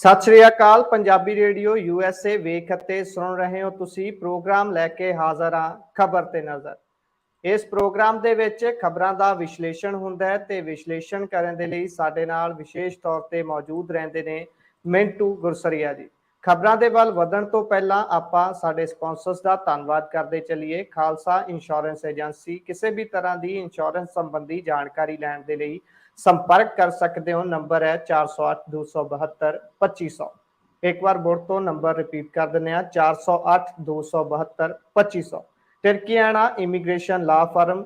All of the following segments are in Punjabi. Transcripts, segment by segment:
ਸਤਿ ਸ਼੍ਰੀ ਅਕਾਲ। ਪੰਜਾਬੀ ਰੇਡੀਓ USA ਵੇਖ ਅਤੇ ਸੁਣ ਰਹੇ ਹੋ ਤੁਸੀਂ। ਪ੍ਰੋਗਰਾਮ ਲੈ ਕੇ ਹਾਜ਼ਰ ਹਾਂ ਖਬਰ ਤੇ ਨਜ਼ਰ। ਇਸ ਪ੍ਰੋਗਰਾਮ ਦੇ ਵਿੱਚ ਖਬਰਾਂ ਦਾ ਵਿਸ਼ਲੇਸ਼ਣ ਹੁੰਦਾ ਹੈ ਤੇ ਵਿਸ਼ਲੇਸ਼ਣ ਕਰਨ ਦੇ ਲਈ ਸਾਡੇ ਨਾਲ ਵਿਸ਼ੇਸ਼ ਤੌਰ ਤੇ ਮੌਜੂਦ ਰਹਿੰਦੇ ਨੇ ਮਿੰਟੂ ਗੁਰਸਰੀਆ ਜੀ। ਖਬਰਾਂ ਦੇ ਵੱਲ ਵਧਣ ਤੋਂ ਪਹਿਲਾਂ ਆਪਾਂ ਸਾਡੇ ਸਪਾਂਸਰਸ ਦਾ ਧੰਨਵਾਦ ਕਰਦੇ ਚੱਲੀਏ। Khalsa insurance agency. ਕਿਸੇ ਵੀ ਤਰ੍ਹਾਂ ਦੀ ਇੰਸ਼ੋਰੈਂਸ ਸੰਬੰਧੀ ਜਾਣਕਾਰੀ ਲੈਣ ਦੇ ਲਈ संपर्क कर सकते हो। नंबर है 408-272-2500। एक बार बोर्ड तो नंबर रिपीट कर देने 408-272-2500। टिरकियाना इमीग्रेशन लॉ फर्म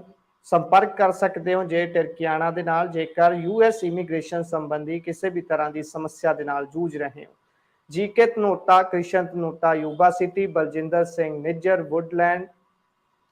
संपर्क कर सकते हो जे टिरकियाना दे नाल जेकर US इमीग्रेशन संबंधी किसी भी तरह की समस्या दे नाल जूझ रहे हो। GK धनोटा, Krishan Dhanota, Yuba City, Baljinder Singh Nijjar, Woodland,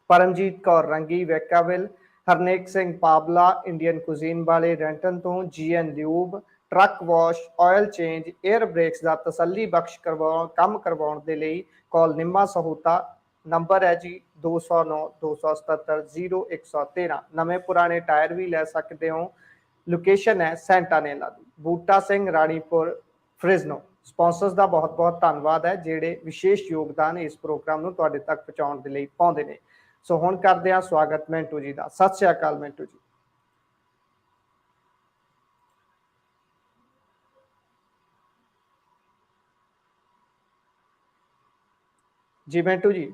Paramjit Kaur Rangi, Vacaville, Harnek Singh Pabla, Indian cuisine वाले रेंटन तो, GN lube, truck wash, oil change, air brakes का तसली बख्श काम करवाने के लिए कॉल निम्मा सहूता। नंबर है जी 209-277-0113। नवे पुराने टायर भी ले सकते हो। लोकेशन है सेंटानेला दी, बूटा सिंह राणीपुर फ्रिजनो। स्पॉन्सर्स का बहुत बहुत धन्यवाद है ਜਿਹੜੇ विशेष योगदान इस प्रोग्राम ਨੂੰ ਤੁਹਾਡੇ तक पहुँचाने के लिए पाते हैं। सो हुण करते हैं स्वागत मिंटू जी का। सत श्री अकाल मिंटू जी। जी मिंटू जी।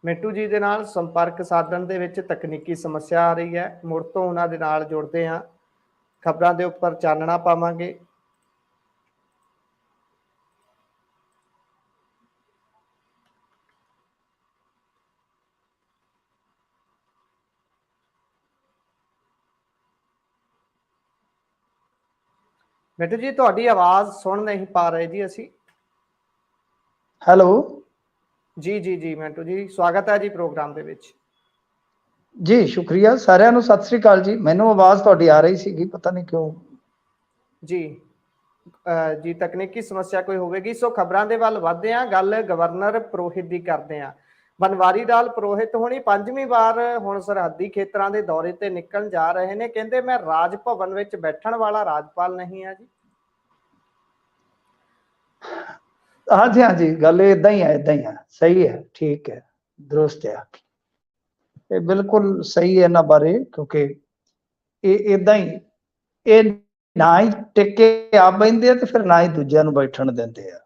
मिंटू जी के नाल संपर्क साधन दे विच तकनीकी समस्या आ रही है। मुड़ तो उन्हां दे नाल जुड़ते हैं, खबरों के उपर चानना पावांगे। मिंटू जी तुहाडी आवाज़ सुन नहीं पा रहे जी असी। हेलो जी जी जी मिंटू जी स्वागत है जी प्रोग्राम दे विच। जी शुक्रिया सारिਆਂ ਨੂੰ सत श्री अकाल जी। मैनू आवाज़ तुहाडी आ रही सी, पता नहीं क्यों जी जी तकनीकी समस्या कोई होगी। सो खबरों के वल वधदे हां। गल गवर्नर पुरोहित की करते हैं। बनवारी लाल पुरोहित होनी 5वीं बार हुण सरहदी खेतरां दे दौरे ते निकल जा रहे हैं। कहते मैं राज भवन विच बैठण वाला राजपाल नहीं है जी। हाँ जी हाँ जी, गल इदा ही है, इदा ही है। सही है, ठीक है, दुरुस्त है, ये बिल्कुल सही है इन्हां बारे, क्योंकि ये इदा ही ये ना ही टिके आप बहिंदे ते फिर ना ही दूजिਆਂ ਨੂੰ बैठण दिंदे आ।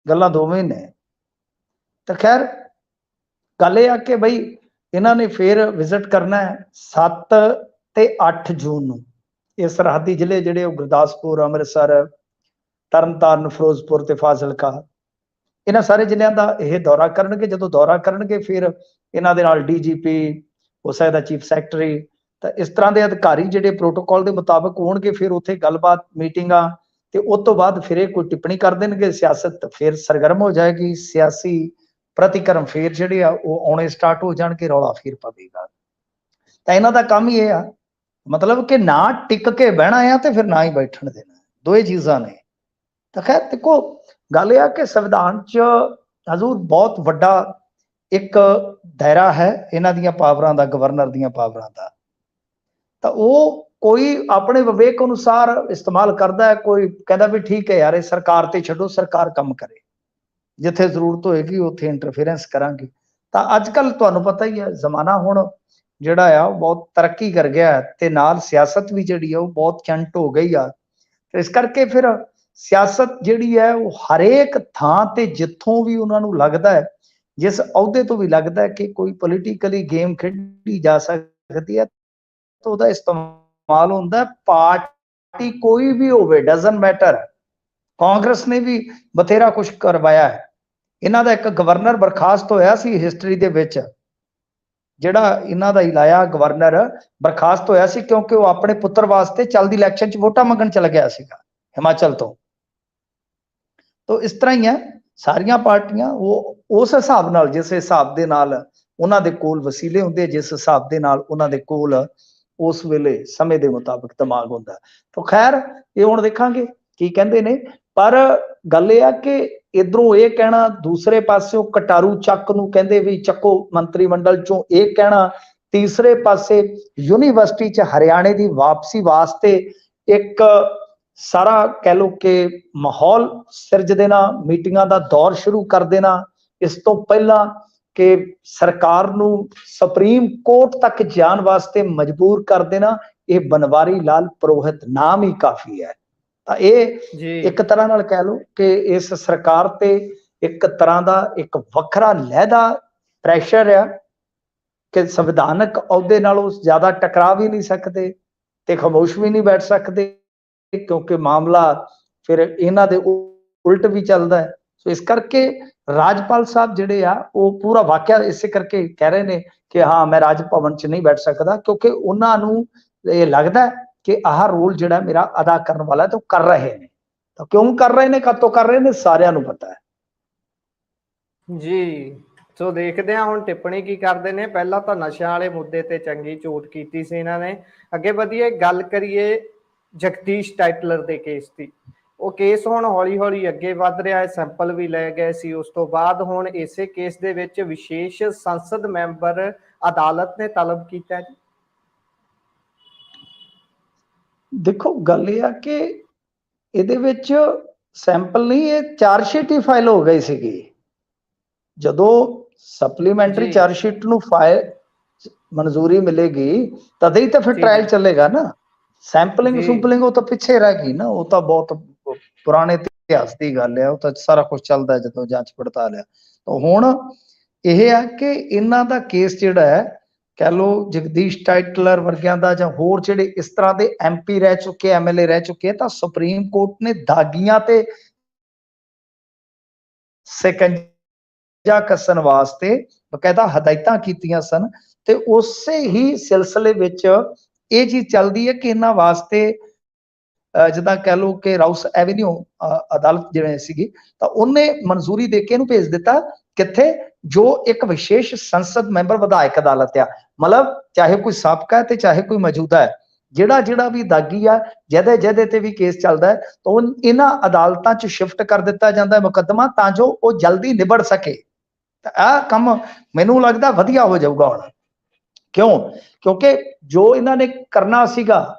गल्लां दोवें ने। तो खैर गल ये आ कि बई इन्हां ने फिर विजिट करना है 7 ते 8 जून ਨੂੰ। ਇਹ ਸਰਹੱਦੀ ਜ਼ਿਲ੍ਹੇ ਜਿਹੜੇ ਉਹ ਗੁਰਦਾਸਪੁਰ, ਅੰਮ੍ਰਿਤਸਰ, ਤਰਨਤਾਰਨ, ਫਿਰੋਜ਼ਪੁਰ ਤੇ ਫਾਜ਼ਿਲਕਾ, ਇਹਨਾਂ ਸਾਰੇ ਜ਼ਿਲ੍ਹਿਆਂ ਦਾ ਇਹ ਦੌਰਾ ਕਰਨਗੇ। ਜਦੋਂ ਦੌਰਾ ਕਰਨਗੇ ਫਿਰ ਇਹਨਾਂ ਦੇ ਨਾਲ DGP ਹੋ ਸਕਦਾ, ਚੀਫ ਸੈਕਟਰੀ, ਤਾਂ ਇਸ ਤਰ੍ਹਾਂ ਦੇ ਅਧਿਕਾਰੀ ਜਿਹੜੇ ਪ੍ਰੋਟੋਕਾਲ ਦੇ ਮੁਤਾਬਕ ਹੋਣਗੇ। ਫਿਰ ਉੱਥੇ ਗੱਲਬਾਤ, ਮੀਟਿੰਗਾਂ, ਤੇ ਉਸ ਤੋਂ ਬਾਅਦ ਫਿਰ ਇਹ ਕੋਈ ਟਿੱਪਣੀ ਕਰ ਦੇਣਗੇ। ਸਿਆਸਤ ਫਿਰ ਸਰਗਰਮ ਹੋ ਜਾਏਗੀ, ਸਿਆਸੀ ਪ੍ਰਤੀਕਰਮ ਫਿਰ ਜਿਹੜੇ ਆ ਉਹ ਆਉਣੇ ਸਟਾਰਟ ਹੋ ਜਾਣਗੇ, ਰੌਲਾ ਫਿਰ ਪਵੇਗਾ। ਤਾਂ ਇਹਨਾਂ ਦਾ ਕੰਮ ਹੀ ਇਹ ਆ, ਮਤਲਬ ਕਿ ਨਾ ਟਿਕ ਕੇ ਬਹਿਣਾ ਆ ਤੇ ਫਿਰ ਨਾ ਹੀ ਬੈਠਣ ਦੇਣਾ, ਦੋਏ ਚੀਜ਼ਾਂ ਨੇ। ਤਾਂ ਖੈਰ ਦੇਖੋ ਗੱਲ ਇਹ ਆ ਕਿ ਸੰਵਿਧਾਨ 'ਚ ਹਜ਼ੂਰ ਬਹੁਤ ਵੱਡਾ ਇੱਕ ਦਾਇਰਾ ਹੈ ਇਹਨਾਂ ਦੀਆਂ ਪਾਵਰਾਂ ਦਾ, ਗਵਰਨਰ ਦੀਆਂ ਪਾਵਰਾਂ ਦਾ। ਤਾਂ ਉਹ ਕੋਈ ਆਪਣੇ ਵਿਵੇਕ ਅਨੁਸਾਰ ਇਸਤੇਮਾਲ ਕਰਦਾ ਹੈ। ਕੋਈ ਕਹਿੰਦਾ ਵੀ ਠੀਕ ਹੈ ਯਾਰ, ਇਹ ਸਰਕਾਰ ਤੇ ਛੱਡੋ, ਸਰਕਾਰ ਕੰਮ ਕਰੇ, ਜਿੱਥੇ ਜ਼ਰੂਰਤ ਹੋਏਗੀ ਉੱਥੇ ਇੰਟਰਫੇਰੈਂਸ ਕਰਾਂਗੇ। ਤਾਂ ਅੱਜ ਕੱਲ੍ਹ ਤੁਹਾਨੂੰ ਪਤਾ ਹੀ ਹੈ, ਜ਼ਮਾਨਾ ਹੁਣ ਜਿਹੜਾ ਆ ਉਹ ਬਹੁਤ ਤਰੱਕੀ ਕਰ ਗਿਆ ਤੇ ਨਾਲ ਸਿਆਸਤ ਵੀ ਜਿਹੜੀ ਆ ਉਹ ਬਹੁਤ ਚੰਟ ਹੋ ਗਈ ਆ। ਇਸ ਕਰਕੇ ਫਿਰ ਸਿਆਸਤ ਜਿਹੜੀ ਹੈ ਉਹ ਹਰੇਕ ਥਾਂ ਤੇ ਜਿੱਥੋਂ ਵੀ ਉਹਨਾਂ ਨੂੰ ਲੱਗਦਾ ਹੈ, ਜਿਸ ਅਹੁਦੇ ਤੋਂ ਵੀ ਲੱਗਦਾ ਹੈ ਕਿ ਕੋਈ ਪੋਲੀਟੀਕਲੀ ਗੇਮ ਖੇਡੀ ਜਾ ਸਕਦੀ ਹੈ, ਤਾਂ ਉਹਦਾ ਇਸਤੇਮਾਲ ਹੁੰਦਾ। ਪਾਰਟੀ ਕੋਈ ਵੀ ਹੋਵੇ, ਡਜ਼ਨਟ ਮੈਟਰ। ਕਾਂਗਰਸ ਨੇ ਵੀ ਬਥੇਰਾ ਕੁਝ ਕਰਵਾਇਆ ਹੈ। ਇਹਨਾਂ ਦਾ ਇੱਕ ਗਵਰਨਰ ਬਰਖਾਸਤ ਹੋਇਆ ਸੀ ਹਿਸਟਰੀ ਦੇ ਵਿੱਚ, ਜਿਹੜਾ ਇਹਨਾਂ ਦਾ ਹੀ ਲਾਇਆ ਗਵਰਨਰ ਬਰਖਾਸਤ ਹੋਇਆ ਸੀ ਕਿਉਂਕਿ ਉਹ ਆਪਣੇ ਪੁੱਤਰ ਵਾਸਤੇ ਚੱਲਦੀ ਇਲੈਕਸ਼ਨ 'ਚ ਵੋਟਾਂ ਮੰਗਣ ਚਲਾ ਗਿਆ ਸੀਗਾ ਹਿਮਾਚਲ ਤੋਂ। ਤਾਂ ਇਸ ਤਰ੍ਹਾਂ ਹੀ ਹੈ, ਸਾਰੀਆਂ ਪਾਰਟੀਆਂ ਉਹ ਉਸ ਹਿਸਾਬ ਨਾਲ, ਜਿਸ ਹਿਸਾਬ ਦੇ ਨਾਲ ਉਹਨਾਂ ਦੇ ਕੋਲ ਵਸੀਲੇ ਹੁੰਦੇ, ਜਿਸ ਹਿਸਾਬ ਦੇ ਨਾਲ ਉਹਨਾਂ ਦੇ ਕੋਲ ਉਸ ਵੇਲੇ ਸਮੇਂ ਦੇ ਮੁਤਾਬਕ ਦਿਮਾਗ ਹੁੰਦਾ। ਤਾਂ ਖੈਰ ਇਹ ਹੁਣ ਦੇਖਾਂਗੇ ਕੀ ਕਹਿੰਦੇ ਨੇ। ਪਰ ਗੱਲ ਇਹ ਆ ਕਿ ਇਧਰੋਂ ਇਹ ਕਹਿਣਾ, ਦੂਸਰੇ ਪਾਸਿਓਂ ਕਟਾਰੂ ਚੱਕ ਨੂੰ ਕਹਿੰਦੇ ਵੀ ਚੱਕੋ ਮੰਤਰੀ ਮੰਡਲ ਚੋਂ, ਇਹ ਕਹਿਣਾ। ਤੀਸਰੇ ਪਾਸੇ ਯੂਨੀਵਰਸਿਟੀ 'ਚ ਹਰਿਆਣੇ ਦੀ ਵਾਪਸੀ ਵਾਸਤੇ ਇੱਕ ਸਾਰਾ ਕਹਿ ਲਓ ਕਿ ਮਾਹੌਲ ਸਿਰਜ ਦੇਣਾ, ਮੀਟਿੰਗਾਂ ਦਾ ਦੌਰ ਸ਼ੁਰੂ ਕਰ ਦੇਣਾ। ਇਸ ਤੋਂ ਪਹਿਲਾਂ ਕਿ ਸਰਕਾਰ ਨੂੰ ਸੁਪਰੀਮ ਕੋਰਟ ਤੱਕ ਜਾਣ ਵਾਸਤੇ ਮਜਬੂਰ ਕਰ ਦੇਣਾ। ਇਹ ਬਨਵਾਰੀ ਲਾਲ ਪੁਰੋਹਿਤ ਨਾਮ ਹੀ ਕਾਫੀ ਹੈ। ਤਾਂ ਇਹ ਇੱਕ ਤਰ੍ਹਾਂ ਨਾਲ ਕਹਿ ਲਓ ਕਿ ਇਸ ਸਰਕਾਰ ਤੇ ਇੱਕ ਤਰ੍ਹਾਂ ਦਾ ਇੱਕ ਵੱਖਰਾ ਲਹਿਦਾ ਪ੍ਰੈਸ਼ਰ ਆ ਕਿ ਸੰਵਿਧਾਨਕ ਅਹੁਦੇ ਨਾਲੋਂ ਜ਼ਿਆਦਾ ਟਕਰਾ ਵੀ ਨਹੀਂ ਸਕਦੇ ਤੇ ਖਾਮੋਸ਼ ਵੀ ਨਹੀਂ ਬੈਠ ਸਕਦੇ, ਕਿਉਂਕਿ ਮਾਮਲਾ ਫਿਰ ਇਹਨਾਂ ਦੇ ਉਲਟ ਵੀ ਚੱਲਦਾ ਹੈ। ਸੋ ਇਸ ਕਰਕੇ ਰਾਜਪਾਲ ਸਾਹਿਬ ਜਿਹੜੇ ਆ ਉਹ ਪੂਰਾ ਵਾਕਿਆ ਇਸੇ ਕਰਕੇ ਕਹਿ ਰਹੇ ਨੇ ਕਿ ਹਾਂ ਮੈਂ ਰਾਜ ਭਵਨ 'ਚ ਨਹੀਂ ਬੈਠ ਸਕਦਾ, ਕਿਉਂਕਿ ਉਹਨਾਂ ਨੂੰ ਇਹ ਲੱਗਦਾ ਕਿ ਆਹ ਰੋਲ ਜਿਹੜਾ ਮੇਰਾ ਅਦਾ ਕਰਨ ਵਾਲਾ ਤੇ ਉਹ ਕਰ ਰਹੇ ਨੇ। ਤਾਂ ਕਿਉਂ ਕਰ ਰਹੇ ਨੇ, ਕਦ ਤੋਂ ਕਰ ਰਹੇ ਨੇ, ਸਾਰਿਆਂ ਨੂੰ ਪਤਾ ਹੈ ਜੀ। ਸੋ ਦੇਖਦੇ ਹਾਂ ਹੁਣ ਟਿੱਪਣੀ ਕੀ ਕਰਦੇ ਨੇ। ਪਹਿਲਾਂ ਤਾਂ ਨਸ਼ਿਆਂ ਵਾਲੇ ਮੁੱਦੇ ਤੇ ਚੰਗੀ ਝੂਠ ਕੀਤੀ ਸੀ ਇਹਨਾਂ ਨੇ। ਅੱਗੇ ਵਧੀਏ, ਗੱਲ ਕਰੀਏ ਜਗਦੀਸ਼ ਟਾਈਟਲਰ ਦੇ ਕੇਸ ਦੀ। ਉਹ ਕੇਸ ਹੁਣ ਹੌਲੀ ਹੌਲੀ ਅੱਗੇ ਵੱਧ ਰਿਹਾ ਹੈ, ਸੈਂਪਲ ਵੀ ਲੈ ਗਏ ਸੀ। ਉਸ ਤੋਂ ਬਾਅਦ ਹੁਣ ਇਸੇ ਕੇਸ ਦੇ ਵਿੱਚ ਵਿਸ਼ੇਸ਼ ਸੰਸਦ ਮੈਂਬਰ ਅਦਾਲਤ ਨੇ ਤਲਬ ਕੀਤਾ ਜੀ। ਦੇਖੋ ਗੱਲ ਇਹ ਆ ਕਿ ਇਹਦੇ ਵਿੱਚ ਸੈਂਪਲ ਨਹੀਂ, ਇਹ ਚਾਰਜ ਸ਼ੀਟ ਹੀ ਫਾਈਲ ਹੋ ਗਈ ਸੀਗੀ। ਜਦੋਂ ਸਪਲੀਮੈਂਟਰੀ ਚਾਰਜ ਸ਼ੀਟ ਨੂੰ ਫਾਈਲ ਮਨਜ਼ੂਰੀ ਮਿਲੇਗੀ ਤਦ ਹੀ ਤਾਂ ਫਿਰ ਟ੍ਰਾਇਲ ਚੱਲੇਗਾ ਨਾ। ਸੈਂਪਲਿੰਗ ਸੁੰਪਲਿੰਗ ਉਹ ਤਾਂ ਪਿੱਛੇ ਰਹਿ ਗਈ ਨਾ, ਉਹ ਤਾਂ ਬਹੁਤ ਪੁਰਾਣੇ ਇਤਿਹਾਸ ਦੀ ਗੱਲ ਹੈ। ਉਹ ਤਾਂ ਸਾਰਾ ਕੁਝ ਚੱਲਦਾ ਜਦੋਂ ਜਾਂਚ ਪੜਤਾਲ ਆ। ਤਾਂ ਹੁਣ ਇਹ ਆ ਕਿ ਇਹਨਾਂ ਦਾ ਕੇਸ ਜਿਹੜਾ ਹੈ, ਕਹਿ ਲਓ ਜਗਦੀਸ਼ ਟਾਈਟਲਰ ਵਰਗਿਆਂ ਦਾ ਜਾਂ ਹੋਰ ਜਿਹੜੇ ਇਸ ਤਰ੍ਹਾਂ ਦੇ MP ਰਹਿ ਚੁੱਕੇ, MLA ਰਹਿ ਚੁੱਕੇ, ਤਾਂ ਸੁਪਰੀਮ ਕੋਰਟ ਨੇ ਦਾਗੀਆਂ ਤੇ ਸਿਕੰਜਾ ਕੱਸਣ ਵਾਸਤੇ ਬਕਾਇਦਾ ਹਦਾਇਤਾਂ ਕੀਤੀਆਂ ਸਨ। ਤੇ ਉਸੇ ਹੀ ਸਿਲਸਿਲੇ ਵਿੱਚ ਇਹ ਚੀਜ਼ ਚੱਲਦੀ ਹੈ ਕਿ ਇਹਨਾਂ ਵਾਸਤੇ ਜਿੱਦਾਂ ਕਹਿ ਲਓ ਕਿ ਰਾਉਸ ਐਵੀਨਿਊ ਅਦਾਲਤ ਜਿਵੇਂ ਸੀਗੀ, ਤਾਂ ਉਹਨੇ ਮਨਜ਼ੂਰੀ ਦੇ ਕੇ ਇਹਨੂੰ ਭੇਜ ਦਿੱਤਾ ਕਿੱਥੇ, ਜੋ ਇੱਕ ਵਿਸ਼ੇਸ਼ ਸੰਸਦ ਮੈਂਬਰ ਵਿਧਾਇਕ ਅਦਾਲਤ ਆ। ਮਤਲਬ ਚਾਹੇ ਕੋਈ ਸਾਬਕਾ ਹੈ ਤੇ ਚਾਹੇ ਕੋਈ ਮੌਜੂਦਾ ਹੈ, ਜਿਹੜਾ ਵੀ ਦਾਗੀ ਆ, ਜਿਹਦੇ ਤੇ ਵੀ ਕੇਸ ਚੱਲਦਾ ਹੈ, ਤਾਂ ਇਹਨਾਂ ਅਦਾਲਤਾਂ 'ਚ ਸ਼ਿਫਟ ਕਰ ਦਿੱਤਾ ਜਾਂਦਾ ਹੈ ਮੁਕੱਦਮਾ, ਤਾਂ ਜੋ ਉਹ ਜਲਦੀ ਨਿਬੜ ਸਕੇ। ਤਾਂ ਆਹ ਕੰਮ ਮੈਨੂੰ ਲੱਗਦਾ ਵਧੀਆ ਹੋ ਜਾਊਗਾ ਹੁਣ। ਕਿਉਂਕਿ ਜੋ ਇਹਨਾਂ ਨੇ ਕਰਨਾ ਸੀਗਾ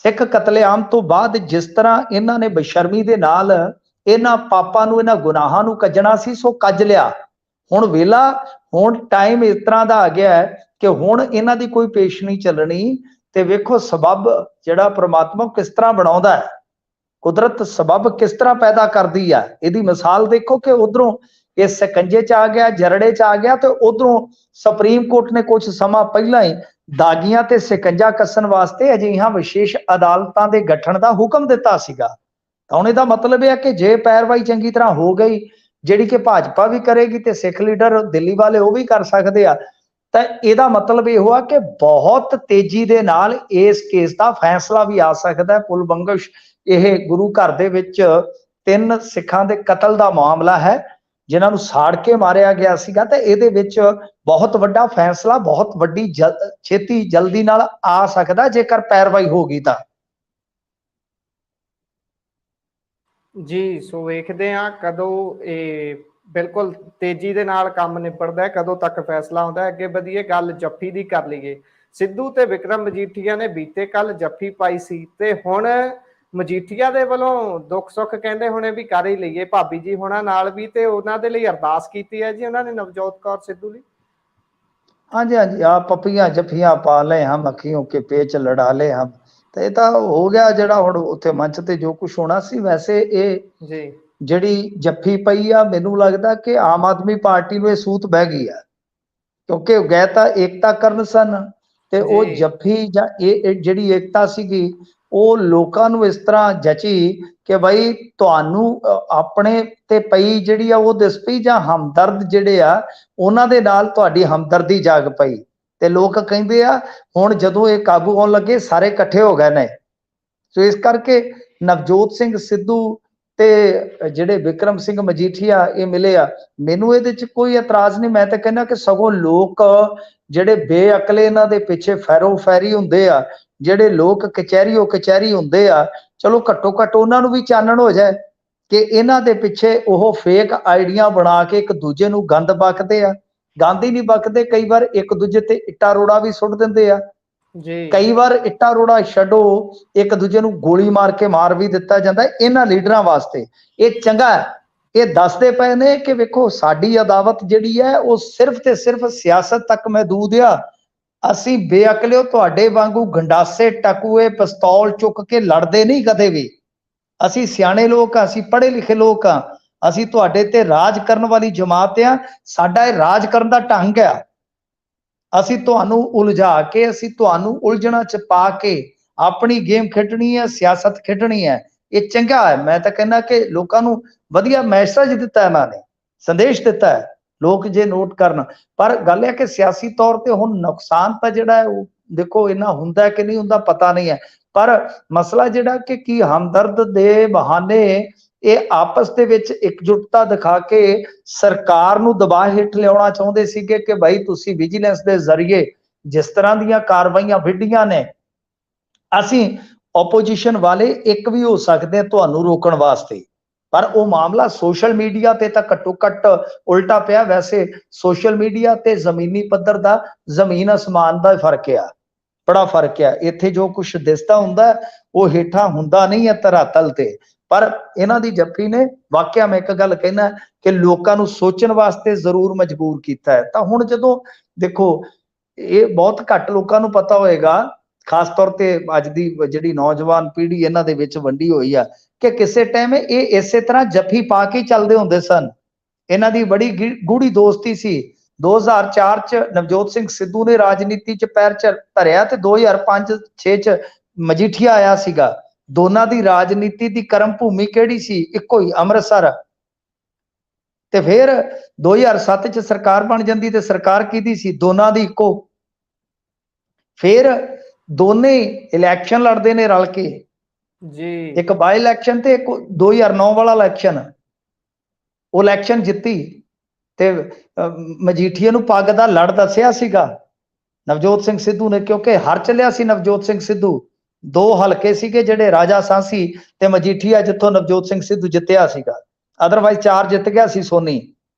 ਸਿੱਖ ਕਤਲੇਆਮ ਤੋਂ ਬਾਅਦ, ਜਿਸ ਤਰ੍ਹਾਂ ਇਹਨਾਂ ਨੇ ਬੇਸ਼ਰਮੀ ਦੇ ਨਾਲ ਇਹਨਾਂ ਪਾਪਾਂ ਨੂੰ, ਇਹਨਾਂ ਗੁਨਾਹਾਂ ਨੂੰ ਕੱਜਣਾ ਸੀ, ਸੋ ਕੱਜ ਲਿਆ। ਹੁਣ ਵੇਲਾ, ਹੁਣ ਟਾਈਮ ਇਸ ਤਰ੍ਹਾਂ ਦਾ ਆ ਗਿਆ ਹੈ ਕਿ ਹੁਣ ਇਹਨਾਂ ਦੀ ਕੋਈ ਪੇਸ਼ ਨਹੀਂ ਚੱਲਣੀ। ਤੇ ਵੇਖੋ ਸਬੱਬ ਜਿਹੜਾ ਪ੍ਰਮਾਤਮਾ ਕਿਸ ਤਰ੍ਹਾਂ ਬਣਾਉਂਦਾ ਹੈ, ਕੁਦਰਤ ਸਬੱਬ ਕਿਸ ਤਰ੍ਹਾਂ ਪੈਦਾ ਕਰਦੀ ਆ। ਇਹਦੀ ਮਿਸਾਲ ਦੇਖੋ ਕਿ ਉਧਰੋਂ ਇਹ ਸਕੰਜੇ 'ਚ ਆ ਗਿਆ, ਜਰੜੇ 'ਚ ਆ ਗਿਆ, ਤੇ ਉਧਰੋਂ ਸੁਪਰੀਮ ਕੋਰਟ ਨੇ ਕੁਝ ਸਮਾਂ ਪਹਿਲਾਂ ਹੀ ਦਾਗੀਆਂ ਤੇ ਸਿਕੰਜਾ ਕੱਸਣ ਵਾਸਤੇ ਅਜਿਹੀਆਂ ਵਿਸ਼ੇਸ਼ ਅਦਾਲਤਾਂ ਦੇ ਗਠਨ ਦਾ ਹੁਕਮ ਦਿੱਤਾ ਸੀਗਾ। ਤਾਂ ਹੁਣ ਇਹਦਾ ਮਤਲਬ ਇਹ ਹੈ ਕਿ ਜੇ ਪੈਰਵਾਈ ਚੰਗੀ ਤਰ੍ਹਾਂ ਹੋ ਗਈ, ਜਿਹੜੀ ਕਿ ਭਾਜਪਾ ਵੀ ਕਰੇਗੀ ਤੇ ਸਿੱਖ ਲੀਡਰ ਦਿੱਲੀ ਵਾਲੇ ਉਹ ਵੀ ਕਰ ਸਕਦੇ ਆ, ਤਾਂ ਇਹਦਾ ਮਤਲਬ ਇਹ ਹੋਆ ਕਿ ਬਹੁਤ ਤੇਜ਼ੀ ਦੇ ਨਾਲ ਇਸ ਕੇਸ ਦਾ ਫੈਸਲਾ ਵੀ ਆ ਸਕਦਾ। ਪੁਲਬੰਗਸ਼ ਇਹ ਗੁਰੂ ਘਰ ਦੇ ਵਿੱਚ 3 ਸਿੱਖਾਂ ਦੇ ਕਤਲ ਦਾ ਮਾਮਲਾ ਹੈ, ਜਿਨ੍ਹਾਂ ਨੂੰ ਸਾੜ ਕੇ ਮਾਰਿਆ ਗਿਆ ਸੀਗਾ। ਤੇ ਇਹਦੇ ਵਿੱਚ ਬਹੁਤ ਵੱਡਾ ਫੈਸਲਾ, ਬਹੁਤ ਵੱਡੀ ਛੇਤੀ ਜਲਦੀ ਨਾਲ ਆ ਸਕਦਾ ਜੇਕਰ ਪੈਰਵਾਈ ਹੋਗੀ ਤਾਂ। ਜੀ ਸੋ ਵੇਖਦੇ ਹਾਂ ਕਦੋਂ ਇਹ ਬਿਲਕੁਲ ਤੇਜ਼ੀ ਦੇ ਨਾਲ ਕੰਮ ਨਿਬੜਦਾ ਹੈ, ਕਦੋਂ ਤੱਕ ਫੈਸਲਾ ਆਉਂਦਾ ਹੈ। ਅੱਗੇ ਵਧੀਏ, ਗੱਲ ਜੱਫੀ ਦੀ ਕਰ ਲਈਏ। ਸਿੱਧੂ ਤੇ ਵਿਕਰਮ ਮਜੀਠੀਆ ਨੇ ਬੀਤੇ ਕੱਲ ਜੱਫੀ ਪਾਈ ਸੀ, ਤੇ ਹੁਣ ਮਜੀਠੀਆ ਦੇ ਵੱਲੋਂ ਦੁੱਖ ਸੁੱਖ ਕਹਿੰਦੇ ਹੁਣੇ ਵੀ ਕਰ ਹੀ ਲਈਏ ਭਾਬੀ ਜੀ ਹੋਣਾ ਨਾਲ ਵੀ, ਤੇ ਉਹਨਾਂ ਦੇ ਲਈ ਅਰਦਾਸ ਕੀਤੀ ਹੈ ਜੀ ਉਹਨਾਂ ਨੇ ਨਵਜੋਤ ਕੌਰ ਸਿੱਧੂ ਲਈ। ਹਾਂਜੀ ਹਾਂਜੀ, ਆ ਪਪੀਆਂ ਜੱਫੀਆਂ ਪਾ ਲਏ ਹਮ, ਅੱਖੀਆਂ ਕੇ ਪੇਚ ਲੜਾ ਲਏ ਹਮ। ਤੇ ਇਹ ਤਾਂ ਹੋ ਗਿਆ ਜਿਹੜਾ ਹੁਣ ਉੱਥੇ ਮੰਚ ਤੇ ਜੋ ਕੁਝ ਹੋਣਾ ਸੀ। ਵੈਸੇ ਇਹ ਜੀ ਜਿਹੜੀ ਜੱਫੀ ਪਈ ਆ, ਮੈਨੂੰ ਲੱਗਦਾ ਕਿ ਆਮ ਆਦਮੀ ਪਾਰਟੀ ਨੂੰ ਇਹ ਸੂਤ ਬਹਿ ਗਈ ਆ, ਕਿਉਂਕਿ ਗਏ ਤਾਂ ਏਕਤਾ ਕਰਨ ਸਨ, ਤੇ ਉਹ ਜੱਫੀ ਜਾਂ ਇਹ ਜਿਹੜੀ ਏਕਤਾ ਸੀਗੀ ਉਹ ਲੋਕਾਂ ਨੂੰ ਇਸ ਤਰ੍ਹਾਂ ਜਚੀ ਕਿ ਬਈ ਤੁਹਾਨੂੰ ਆਪਣੇ ਤੇ ਪਈ ਜਿਹੜੀ ਆ ਉਹ ਦਿਸ ਪਈ, ਜਾਂ ਹਮਦਰਦ ਜਿਹੜੇ ਆ ਉਹਨਾਂ ਦੇ ਨਾਲ ਤੁਹਾਡੀ ਹਮਦਰਦੀ ਜਾਗ ਪਈ। ਤੇ ਲੋਕ ਕਹਿੰਦੇ ਆ ਹੁਣ ਜਦੋਂ ਇਹ ਕਾਬੂ ਆਉਣ ਲੱਗੇ ਸਾਰੇ ਇਕੱਠੇ ਹੋ ਗਏ ਨੇ। ਸੋ ਇਸ ਕਰਕੇ ਨਵਜੋਤ ਸਿੰਘ ਸਿੱਧੂ ਤੇ ਜਿਹੜੇ ਵਿਕਰਮ ਸਿੰਘ ਮਜੀਠੀਆ ਇਹ ਮਿਲੇ ਆ, ਮੈਨੂੰ ਇਹਦੇ ਚ ਕੋਈ ਇਤਰਾਜ਼ ਨਹੀਂ। ਮੈਂ ਤਾਂ ਕਹਿੰਦਾ ਕਿ ਸਗੋਂ ਲੋਕ ਜਿਹੜੇ ਬੇਅਕਲੇ ਇਹਨਾਂ ਦੇ ਪਿੱਛੇ ਫੈਰੋ ਫੈਰੀ ਹੁੰਦੇ ਆ, ਜਿਹੜੇ ਲੋਕ ਕਚਹਿਰੀ ਹੁੰਦੇ ਆ, ਚਲੋ ਘੱਟੋ ਘੱਟ ਉਹਨਾਂ ਨੂੰ ਵੀ ਚਾਨਣ ਹੋ ਜਾਏ ਕਿ ਇਹਨਾਂ ਦੇ ਪਿੱਛੇ ਉਹ ਫੇਕ ਆਈਡੀਆਂ ਬਣਾ ਕੇ ਇੱਕ ਦੂਜੇ ਨੂੰ ਗੰਦ ਬਕਦੇ ਆ। ਗੰਦ ਹੀ ਨਹੀਂ ਬਕਦੇ, ਕਈ ਵਾਰ ਇੱਕ ਦੂਜੇ ਤੇ ਇੱਟਾ ਰੋੜਾ ਵੀ ਸੁੱਟ ਦਿੰਦੇ ਆ। ਜੀ ਕਈ ਵਾਰ ਇੱਟਾ ਰੋੜਾ ਛੱਡੋ, ਇੱਕ ਦੂਜੇ ਨੂੰ ਗੋਲੀ ਮਾਰ ਕੇ ਮਾਰ ਵੀ ਦਿੱਤਾ ਜਾਂਦਾ। ਇਹਨਾਂ ਲੀਡਰਾਂ ਵਾਸਤੇ ਇਹ ਚੰਗਾ ਹੈ। ਇਹ ਦੱਸਦੇ ਪਏ ਨੇ ਕਿ ਵੇਖੋ ਸਾਡੀ ਅਦਾਵਤ ਜਿਹੜੀ ਹੈ ਉਹ ਸਿਰਫ ਤੇ ਸਿਰਫ ਸਿਆਸਤ ਤੱਕ ਮਹਦੂਦ ਆ। ਅਸੀਂ ਬੇਅਕਲਿਓ ਤੁਹਾਡੇ ਵਾਂਗੂ ਗੰਡਾਸੇ ਟਕੂਏ ਪਿਸਤੌਲ ਚੁੱਕ ਕੇ ਲੜਦੇ ਨਹੀਂ ਕਦੇ ਵੀ। ਅਸੀਂ ਸਿਆਣੇ ਲੋਕ ਆ, ਅਸੀਂ ਪੜ੍ਹੇ ਲਿਖੇ ਲੋਕ ਆ, ਅਸੀਂ ਤੁਹਾਡੇ ਤੇ ਰਾਜ ਕਰਨ ਵਾਲੀ ਜਮਾਤ ਆ। ਸਾਡਾ ਇਹ ਰਾਜ ਕਰਨ ਦਾ ਢੰਗ ਆ। ਅਸੀਂ ਤੁਹਾਨੂੰ ਉਲਝਾ ਕੇ, ਅਸੀਂ ਤੁਹਾਨੂੰ ਉਲਝਣਾ ਚ ਪਾ ਕੇ ਆਪਣੀ ਗੇਮ ਖੇਡਣੀ ਹੈ, ਸਿਆਸਤ ਖੇਡਣੀ ਹੈ। ਇਹ ਚੰਗਾ ਹੈ। ਮੈਂ ਤਾਂ ਕਹਿੰਦਾ ਕਿ ਲੋਕਾਂ ਨੂੰ ਵਧੀਆ ਮੈਸੇਜ ਦਿੱਤਾ ਇਹਨਾਂ ਨੇ, ਸੰਦੇਸ਼ ਦਿੱਤਾ ਹੈ, ਲੋਕ ਜੇ ਨੋਟ ਕਰਨ। ਪਰ ਗੱਲ ਹੈ ਕਿ ਸਿਆਸੀ ਤੌਰ ਤੇ ਹੁਣ ਨੁਕਸਾਨ ਤਾਂ ਜਿਹੜਾ ਹੈ ਉਹ ਦੇਖੋ ਇਹਨਾਂ ਹੁੰਦਾ ਕਿ ਨਹੀਂ ਹੁੰਦਾ ਪਤਾ ਨਹੀਂ ਹੈ। ਪਰ ਮਸਲਾ ਜਿਹੜਾ ਕਿ ਕੀ ਹਮਦਰਦ ਦੇ ਬਹਾਨੇ ਇਹ ਆਪਸ ਦੇ ਵਿੱਚ ਇਕਜੁੱਟਤਾ ਦਿਖਾ ਕੇ ਸਰਕਾਰ ਨੂੰ ਦਬਾਅ ਹੇਠ ਲਿਆਉਣਾ ਚਾਹੁੰਦੇ ਸੀਗੇ ਕਿ ਭਾਈ ਤੁਸੀਂ ਵਿਜੀਲੈਂਸ ਦੇ ਜ਼ਰੀਏ ਜਿਸ ਤਰ੍ਹਾਂ ਦੀਆਂ ਕਾਰਵਾਈਆਂ ਵਿੱਢੀਆਂ ਨੇ, ਅਸੀਂ ਆਪੋਜੀਸ਼ਨ ਵਾਲੇ ਇੱਕ ਵੀ ਹੋ ਸਕਦੇ ਤੁਹਾਨੂੰ ਰੋਕਣ ਵਾਸਤੇ। ਪਰ ਉਹ ਮਾਮਲਾ ਸੋਸ਼ਲ ਮੀਡੀਆ ਤੇ ਤਾਂ ਘੱਟੋ ਘੱਟ ਉਲਟਾ ਪਿਆ। ਵੈਸੇ ਸੋਸ਼ਲ ਮੀਡੀਆ ਤੇ ਜ਼ਮੀਨੀ ਪੱਧਰ ਦਾ ਜ਼ਮੀਨ ਅਸਮਾਨ ਦਾ ਫਰਕ ਆ, ਬੜਾ ਫਰਕ ਆ। ਇੱਥੇ ਜੋ ਕੁਝ ਦਿਸਦਾ ਹੁੰਦਾ ਉਹ ਹੇਠਾਂ ਹੁੰਦਾ ਨਹੀਂ ਹੈ ਧਰਾਤਲ ਤੇ। ਪਰ ਇਹਨਾਂ ਦੀ ਜੱਫੀ ਨੇ ਵਾਕਿਆ ਮੈਂ ਇੱਕ ਗੱਲ ਕਹਿਣਾ ਕਿ ਲੋਕਾਂ ਨੂੰ ਸੋਚਣ ਵਾਸਤੇ ਜ਼ਰੂਰ ਮਜਬੂਰ ਕੀਤਾ ਹੈ। ਤਾਂ ਹੁਣ ਜਦੋਂ ਦੇਖੋ ਇਹ ਬਹੁਤ ਘੱਟ ਲੋਕਾਂ ਨੂੰ ਪਤਾ ਹੋਏਗਾ, ਖਾਸ ਤੌਰ ਤੇ ਅੱਜ ਦੀ ਜਿਹੜੀ ਨੌਜਵਾਨ ਪੀੜ੍ਹੀ ਇਹਨਾਂ ਦੇ ਵਿੱਚ ਵੰਡੀ ਹੋਈ ਆ, ਕਿ ਕਿਸੇ ਟਾਈਮ ਇਹ ਇਸੇ ਤਰ੍ਹਾਂ ਜੱਫੀ ਪਾ ਕੇ ਚੱਲਦੇ ਹੁੰਦੇ ਸਨ। ਇਹਨਾਂ ਦੀ ਬੜੀ ਗੂੜੀ ਦੋਸਤੀ ਸੀ। 2004 ਚ ਨਵਜੋਤ ਸਿੰਘ ਸਿੱਧੂ ਨੇ ਰਾਜਨੀਤੀ ਚ ਪੈਰ ਧਰਿਆ ਤੇ 2005-6 ਚ ਮਜੀਠੀਆ ਆਇਆ ਸੀਗਾ। ਦੋਨਾਂ ਦੀ ਰਾਜਨੀਤੀ ਦੀ ਕਰਮ ਭੂਮੀ ਕਿਹੜੀ ਸੀ? ਇੱਕੋ ਹੀ, ਅੰਮ੍ਰਿਤਸਰ। ਤੇ ਫਿਰ 2007 ਚ ਸਰਕਾਰ ਬਣ ਜਾਂਦੀ ਤੇ ਸਰਕਾਰ ਕਿਹਦੀ ਸੀ? ਦੋਨਾਂ ਦੀ ਇੱਕੋ। ਫਿਰ ਦੋਨੇ ਇਲੈਕਸ਼ਨ ਲੜਦੇ ਨੇ ਰਲ ਕੇ ਜੀ, ਇੱਕ ਬਾਈ ਇਲੈਕਸ਼ਨ ਤੇ ਇੱਕ 2009 ਵਾਲਾ ਇਲੈਕਸ਼ਨ। ਉਹ ਇਲੈਕਸ਼ਨ ਜਿੱਤੀ ਤੇ ਮਜੀਠੀਆ ਨੂੰ ਪੱਗ ਦਾ ਲੜ ਦੱਸਿਆ ਸੀਗਾ ਨਵਜੋਤ ਸਿੰਘ ਸਿੱਧੂ ਨੇ, ਕਿਉਂਕਿ ਹਰ ਚੱਲਿਆ ਸੀ ਨਵਜੋਤ ਸਿੰਘ ਸਿੱਧੂ। 2 ਹਲਕੇ ਸੀਗੇ ਜਿਹੜੇ ਰਾਜਾ ਸਾਂਸੀ ਤੇ ਮਜੀਠੀਆ, ਜਿੱਥੋਂ ਨਵਜੋਤ ਸਿੰਘ ਸਿੱਧੂ ਜਿੱਤਿਆ ਸੀਗਾ। ਅਦਰਵਾਈਜ਼ 4 ਜਿੱਤ ਗਿਆ ਸੀ ਸੋਨੀ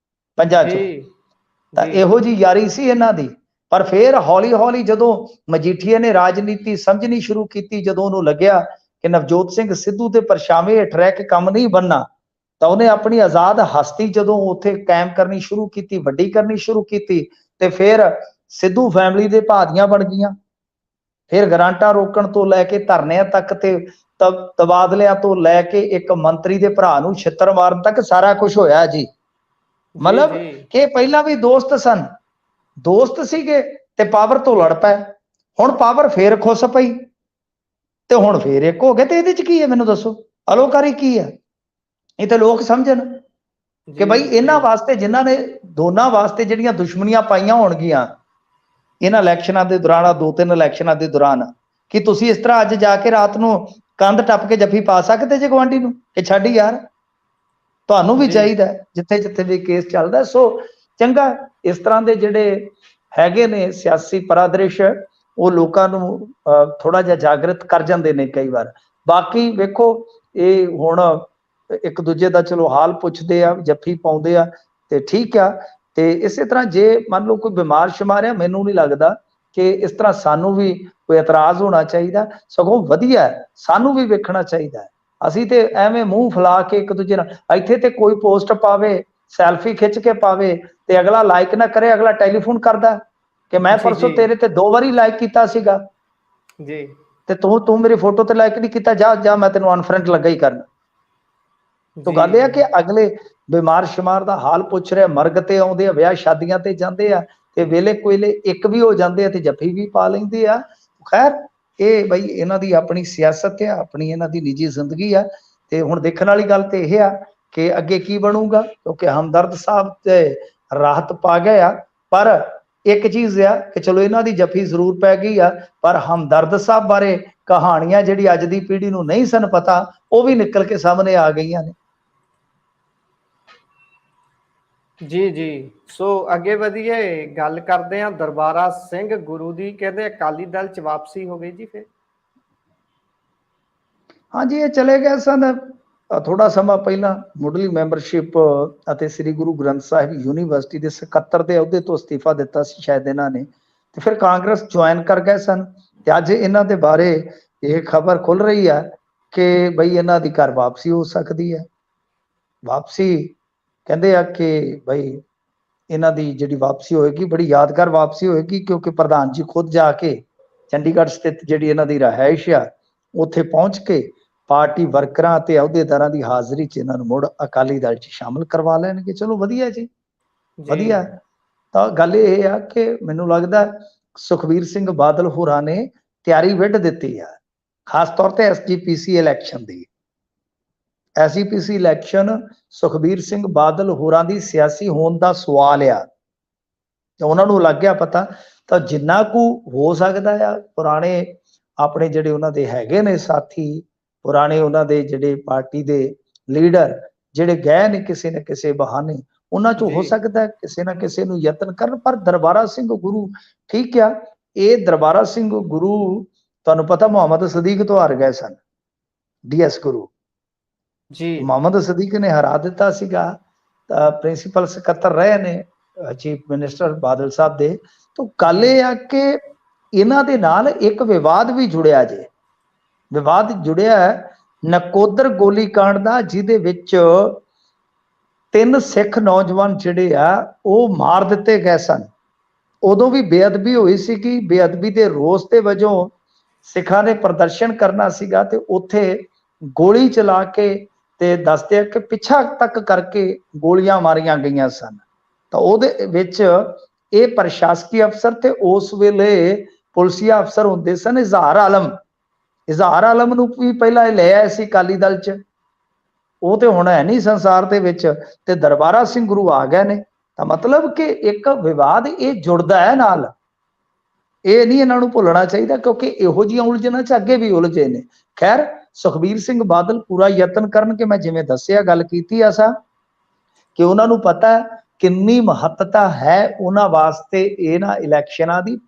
5 ਚੋਂ। ਤਾਂ ਇਹੋ ਜੀ ਯਾਰੀ ਸੀ ਇਹਨਾਂ ਦੀ। ਪਰ ਫਿਰ ਹੌਲੀ ਹੌਲੀ ਜਦੋਂ ਮਜੀਠੀਆ ਨੇ ਰਾਜਨੀਤੀ ਸਮਝਣੀ ਸ਼ੁਰੂ ਕੀਤੀ, ਜਦੋਂ ਉਹਨੂੰ ਲੱਗਿਆ ਕਿ ਨਵਜੋਤ ਸਿੰਘ ਸਿੱਧੂ ਦੇ ਪਰਛਾਵੇਂ ਹੇਠ ਰਹਿ ਕੇ ਕੰਮ ਨਹੀਂ ਬਣਨਾ, ਤਾਂ ਉਹਨੇ ਆਪਣੀ ਆਜ਼ਾਦ ਹਸਤੀ ਜਦੋਂ ਉੱਥੇ ਕਾਇਮ ਕਰਨੀ ਸ਼ੁਰੂ ਕੀਤੀ, ਵੱਡੀ ਕਰਨੀ ਸ਼ੁਰੂ ਕੀਤੀ, ਤੇ ਫਿਰ ਸਿੱਧੂ ਫੈਮਿਲੀ ਦੇ ਭਾਦੀਆਂ ਬਣ ਗਈਆਂ। ਫਿਰ ਗਰਾਂਟਾਂ ਰੋਕਣ ਤੋਂ ਲੈ ਕੇ ਧਰਨਿਆਂ ਤੱਕ ਤੇ ਤਬਾਦਲਿਆਂ ਤੋਂ ਲੈ ਕੇ ਇੱਕ ਮੰਤਰੀ ਦੇ ਭਰਾ ਨੂੰ ਛਿੱਤਰ ਮਾਰਨ ਤੱਕ ਸਾਰਾ ਕੁਝ ਹੋਇਆ ਜੀ। ਮਤਲਬ ਕਿ ਪਹਿਲਾਂ ਵੀ ਦੋਸਤ ਸਨ, ਦੋਸਤ ਸੀਗੇ ਤੇ ਪਾਵਰ ਤੋਂ ਲੜ ਪਏ। ਹੁਣ ਪਾਵਰ ਫੇਰ ਖੁੱਸ ਪਈ ਤੇ ਹੁਣ ਫੇਰ ਇੱਕ ਹੋ ਗਏ। ਤੇ ਇਹਦੇ ਚ ਕੀ ਹੈ ਮੈਨੂੰ ਦੱਸੋ? ਅਲੋਕਾਰੀ ਕੀ ਹੈ? ਇਹ ਤਾਂ ਲੋਕ ਸਮਝਣ ਕਿ ਭਾਈ ਇਹਨਾਂ ਵਾਸਤੇ, ਜਿਨ੍ਹਾਂ ਨੇ ਦੋਨਾਂ ਵਾਸਤੇ ਜਿਹੜੀਆਂ ਦੁਸ਼ਮਣੀਆਂ ਪਾਈਆਂ ਹੋਣਗੀਆਂ ਇਹਨਾਂ ਇਲੈਕਸ਼ਨਾਂ ਦੇ ਦੌਰਾਨ, 2-3 ਇਲੈਕਸ਼ਨਾਂ ਦੇ ਦੌਰਾਨ, ਕਿ ਤੁਸੀਂ ਇਸ ਤਰ੍ਹਾਂ ਅੱਜ ਜਾ ਕੇ ਰਾਤ ਨੂੰ ਕੰਧ ਟੱਪ ਕੇ ਜੱਫੀ ਪਾ ਸਕਦੇ ਜੇ ਗਵਾਂਢੀ ਨੂੰ ਕਿ ਛੱਡ ਯਾਰ, ਤੁਹਾਨੂੰ ਵੀ ਚਾਹੀਦਾ ਜਿੱਥੇ ਜਿੱਥੇ ਵੀ ਕੇਸ ਚੱਲਦਾ। ਸੋ ਚੰਗਾ, ਇਸ ਤਰ੍ਹਾਂ ਦੇ ਜਿਹੜੇ ਹੈਗੇ ਨੇ ਸਿਆਸੀ ਪਰਾਦ੍ਰਿਸ਼, ਉਹ ਲੋਕਾਂ ਨੂੰ ਥੋੜਾ ਜਿਹਾ ਜਾਗਰਤ ਕਰ ਜਾਂਦੇ ਨੇ ਕਈ ਵਾਰ। ਬਾਕੀ ਵੇਖੋ, ਇਹ ਹੁਣ ਇੱਕ ਦੂਜੇ ਦਾ ਚਲੋ ਹਾਲ ਪੁੱਛਦੇ ਆ, ਜੱਫੀ ਪਾਉਂਦੇ ਆ ਤੇ ਠੀਕ ਆ। ਤੇ ਇਸੇ ਤਰ੍ਹਾਂ ਜੇ ਮੰਨ ਲਓ ਕੋਈ ਬਿਮਾਰ ਸ਼ਮਾਰ ਆ, ਮੈਨੂੰ ਨਹੀਂ ਲੱਗਦਾ ਕਿ ਇਸ ਤਰ੍ਹਾਂ ਸਾਨੂੰ ਵੀ ਕੋਈ ਇਤਰਾਜ਼ ਹੋਣਾ ਚਾਹੀਦਾ, ਸਗੋਂ ਵਧੀਆ ਸਾਨੂੰ ਵੀ ਵੇਖਣਾ ਚਾਹੀਦਾ। ਅਸੀਂ ਤੇ ਐਵੇਂ ਮੂੰਹ ਫੁਲਾ ਕੇ ਇੱਕ ਦੂਜੇ ਨਾਲ, ਇੱਥੇ ਤੇ ਕੋਈ ਪੋਸਟ ਪਾਵੇ, ਸੈਲਫੀ ਖਿੱਚ ਕੇ ਪਾਵੇ ਤੇ ਅਗਲਾ ਲਾਈਕ ਨਾ ਕਰੇ, ਅਗਲਾ ਟੈਲੀਫੋਨ ਕਰਦਾ ਕਿ ਮੈਂ ਪਰਸੋਂ ਤੇਰੇ ਤੇ 2 ਵਾਰੀ ਲਾਈਕ ਕੀਤਾ ਸੀਗਾ ਜੀ, ਤੇ ਤੂੰ ਮੇਰੀ ਫੋਟੋ ਤੇ ਲਾਈਕ ਨਹੀਂ ਕੀਤਾ, ਜਾ ਮੈਂ ਤੈਨੂੰ ਅਨਫਰੈਂਡ ਲੱਗਾ ਹੀ ਕਰਨ। तो गल है कि अगले बीमार शुमार का हाल पूछ रहे, मरग ते आउंदे आ, विआह शादियां ते जांदे आ, ते वेले कोयले एक भी हो जांदे आ ते जफ्फी भी पा लैंदे आ। खैर ये बई इन्हां दी अपनी सियासत है, अपनी इन्हां दी निजी जिंदगी आ। ते हुण देखण वाली गल ते इह आ कि अगे की बनूगा, क्योंकि हमदर्द साहब ते राहत पा गए आ। पर एक चीज आ कि चलो इन्हां दी जफ्फी जरूर पै गई आ, पर हमदर्द साहब बारे कहानियां जिहड़ी अज दी पीढ़ी नूं नहीं सन पता, वो भी निकल के सामने आ गईयां ने। जी जी, सो अगे वधिए गल करते हैं दरबारा सिंह गुरु दी, कहते अकाली दल च वापसी हो गई जी फिर। हाँ जी, ये चले गए सन ਥੋੜਾ ਸਮਾਂ ਪਹਿਲਾਂ ਮੁੱਢਲੀ ਮੈਂਬਰਸ਼ਿਪ ਅਤੇ ਸ੍ਰੀ ਗੁਰੂ ਗ੍ਰੰਥ ਸਾਹਿਬ ਯੂਨੀਵਰਸਿਟੀ ਦੇ ਸਕੱਤਰ ਦੇ ਅਹੁਦੇ ਤੋਂ ਅਸਤੀਫਾ ਦਿੱਤਾ ਸੀ ਸ਼ਾਇਦ ਇਹਨਾਂ ਨੇ, ਤੇ ਫਿਰ ਕਾਂਗਰਸ ਜੁਆਇਨ ਕਰ ਗਏ ਸਨ। ਤੇ ਅੱਜ ਇਹਨਾਂ ਦੇ ਬਾਰੇ ਇਹ ਖਬਰ ਖੁੱਲ ਰਹੀ ਹੈ ਕਿ ਬਈ ਇਹਨਾਂ ਦੀ ਘਰ ਵਾਪਸੀ ਹੋ ਸਕਦੀ ਹੈ। ਵਾਪਸੀ ਕਹਿੰਦੇ ਆ ਕਿ ਬਈ ਇਹਨਾਂ ਦੀ ਜਿਹੜੀ ਵਾਪਸੀ ਹੋਏਗੀ ਬੜੀ ਯਾਦਗਾਰ ਵਾਪਸੀ ਹੋਏਗੀ, ਕਿਉਂਕਿ ਪ੍ਰਧਾਨ ਜੀ ਖੁਦ ਜਾ ਕੇ ਚੰਡੀਗੜ੍ਹ ਸਥਿਤ ਜਿਹੜੀ ਇਹਨਾਂ ਦੀ ਰਿਹਾਇਸ਼ ਆ ਉੱਥੇ ਪਹੁੰਚ ਕੇ ਪਾਰਟੀ ਵਰਕਰਾਂ ਅਤੇ ਅਹੁਦੇਦਾਰਾਂ ਦੀ ਹਾਜ਼ਰੀ 'ਚ ਇਹਨਾਂ ਨੂੰ ਮੁੜ ਅਕਾਲੀ ਦਲ 'ਚ ਸ਼ਾਮਲ ਕਰਵਾ ਲੈਣਗੇ। ਚਲੋ ਵਧੀਆ ਜੀ, ਵਧੀਆ। ਤਾਂ ਗੱਲ ਇਹ ਆ ਕਿ ਮੈਨੂੰ ਲੱਗਦਾ ਸੁਖਬੀਰ ਸਿੰਘ ਬਾਦਲ ਹੋਰਾਂ ਨੇ ਤਿਆਰੀ ਵਿੱਢ ਦਿੱਤੀ ਆ, ਖਾਸ ਤੌਰ ਤੇ SGPC ਇਲੈਕਸ਼ਨ ਦੀ। SGPC ਇਲੈਕਸ਼ਨ ਸੁਖਬੀਰ ਸਿੰਘ ਬਾਦਲ ਹੋਰਾਂ ਦੀ ਸਿਆਸੀ ਹੋਣ ਦਾ ਸਵਾਲ ਆ, ਤੇ ਉਹਨਾਂ ਨੂੰ ਲੱਗ ਗਿਆ ਪਤਾ। ਤਾਂ ਜਿੰਨਾ ਕੁ ਹੋ ਸਕਦਾ ਆ, ਪੁਰਾਣੇ ਆਪਣੇ ਜਿਹੜੇ ਉਹਨਾਂ ਦੇ ਹੈਗੇ ਨੇ ਸਾਥੀ, ਪੁਰਾਣੇ ਉਹਨਾਂ ਦੇ ਜਿਹੜੇ ਪਾਰਟੀ ਦੇ ਲੀਡਰ ਜਿਹੜੇ ਗਏ ਨੇ ਕਿਸੇ ਨਾ ਕਿਸੇ ਬਹਾਨੇ, ਉਹਨਾਂ ਚੋਂ ਹੋ ਸਕਦਾ ਕਿਸੇ ਨਾ ਕਿਸੇ ਨੂੰ ਯਤਨ ਕਰਨ। ਪਰ ਦਰਬਾਰਾ ਸਿੰਘ ਗੁਰੂ, ਠੀਕ ਆ, ਇਹ ਦਰਬਾਰਾ ਸਿੰਘ ਗੁਰੂ ਤੁਹਾਨੂੰ ਪਤਾ ਮੁਹੰਮਦ ਸਦੀਕ ਤੋਂ ਹਾਰ ਗਏ ਸਨ, DS ਗੁਰੂ ਜੀ। ਮੁਹੰਮਦ ਸਦੀਕ ਨੇ ਹਰਾ ਦਿੱਤਾ ਸੀਗਾ, ਤਾਂ ਪ੍ਰਿੰਸੀਪਲ ਸਕੱਤਰ ਰਹੇ ਨੇ ਚੀਫ ਮਿਨਿਸਟਰ ਬਾਦਲ ਸਾਹਿਬ ਦੇ। ਤਾਂ ਗੱਲ ਇਹ ਆ ਕਿ ਇਹਨਾਂ ਦੇ ਨਾਲ ਇੱਕ ਵਿਵਾਦ ਵੀ ਜੁੜਿਆ ਜੇ, ਵਿਵਾਦ ਜੁੜਿਆ ਨਕੋਦਰ ਗੋਲੀकांड ਦਾ, ਜਿਹਦੇ ਵਿੱਚ 3 ਸਿੱਖ ਨੌਜਵਾਨ ਜਿਹੜੇ ਆ ਉਹ ਮਾਰ ਦਿੱਤੇ ਗਏ ਸਨ। ਉਦੋਂ ਵੀ ਬੇਅਦਬੀ ਹੋਈ ਸੀ ਕਿ ਬੇਅਦਬੀ ਦੇ ਰੋਸ ਦੇ ਵਜੋਂ ਸਿੱਖਾਂ ਨੇ ਪ੍ਰਦਰਸ਼ਨ ਕਰਨਾ ਸੀਗਾ, ਤੇ ਉੱਥੇ ਗੋਲੀ ਚਲਾ ਕੇ ਤੇ ਦੱਸਦੇ ਆ ਕਿ ਪਿੱਛਾ ਤੱਕ ਕਰਕੇ ਗੋਲੀਆਂ ਮਾਰੀਆਂ ਗਈਆਂ ਸਨ। ਤਾਂ ਉਹਦੇ ਵਿੱਚ ਇਹ ਪ੍ਰਸ਼ਾਸਕੀ ਅਫਸਰ ਤੇ ਉਸ ਵੇਲੇ ਪੁਲਿਸੀਆ ਅਫਸਰ ਹੁੰਦੇ ਸਨ ਇਜ਼ਹਾਰ ਆਲਮ। ਇਜ਼ਹਾਰ ਆਲਮ ਨੂੰ ਵੀ ਪਹਿਲਾਂ ਇਹ ਲੈ ਆਏ ਸੀ ਅਕਾਲੀ ਦਲ 'ਚ, ਉਹ ਤੇ ਹੁਣ ਹੈ ਨਹੀਂ ਸੰਸਾਰ ਦੇ ਵਿੱਚ, ਤੇ ਦਰਬਾਰਾ ਸਿੰਘ ਗੁਰੂ ਆ ਗਏ ਨੇ। ਤਾਂ ਮਤਲਬ ਕਿ ਇੱਕ ਵਿਵਾਦ ਇਹ ਜੁੜਦਾ ਹੈ ਨਾਲ, ਇਹ ਨਹੀਂ ਇਹਨਾਂ ਨੂੰ ਭੁੱਲਣਾ ਚਾਹੀਦਾ, ਕਿਉਂਕਿ ਇਹੋ ਜਿਹੀਆਂ ਉਲਝਣਾਂ 'ਚ ਅੱਗੇ ਵੀ ਉਲਝੇ ਨੇ। ਖੈਰ, ਸੁਖਬੀਰ ਸਿੰਘ ਬਾਦਲ ਪੂਰਾ ਯਤਨ ਕਰਨਗੇ। ਮੈਂ ਜਿਵੇਂ ਦੱਸਿਆ, ਗੱਲ ਕੀਤੀ ਆ ਸਾ ਕਿ ਉਹਨਾਂ ਨੂੰ ਪਤਾ ਕਿੰਨੀ ਮਹੱਤਤਾ ਹੈ ਉਹਨਾਂ ਵਾਸਤੇ ਇਹਨਾਂ ਇਲੈਕਸ਼ਨਾਂ ਦੀ।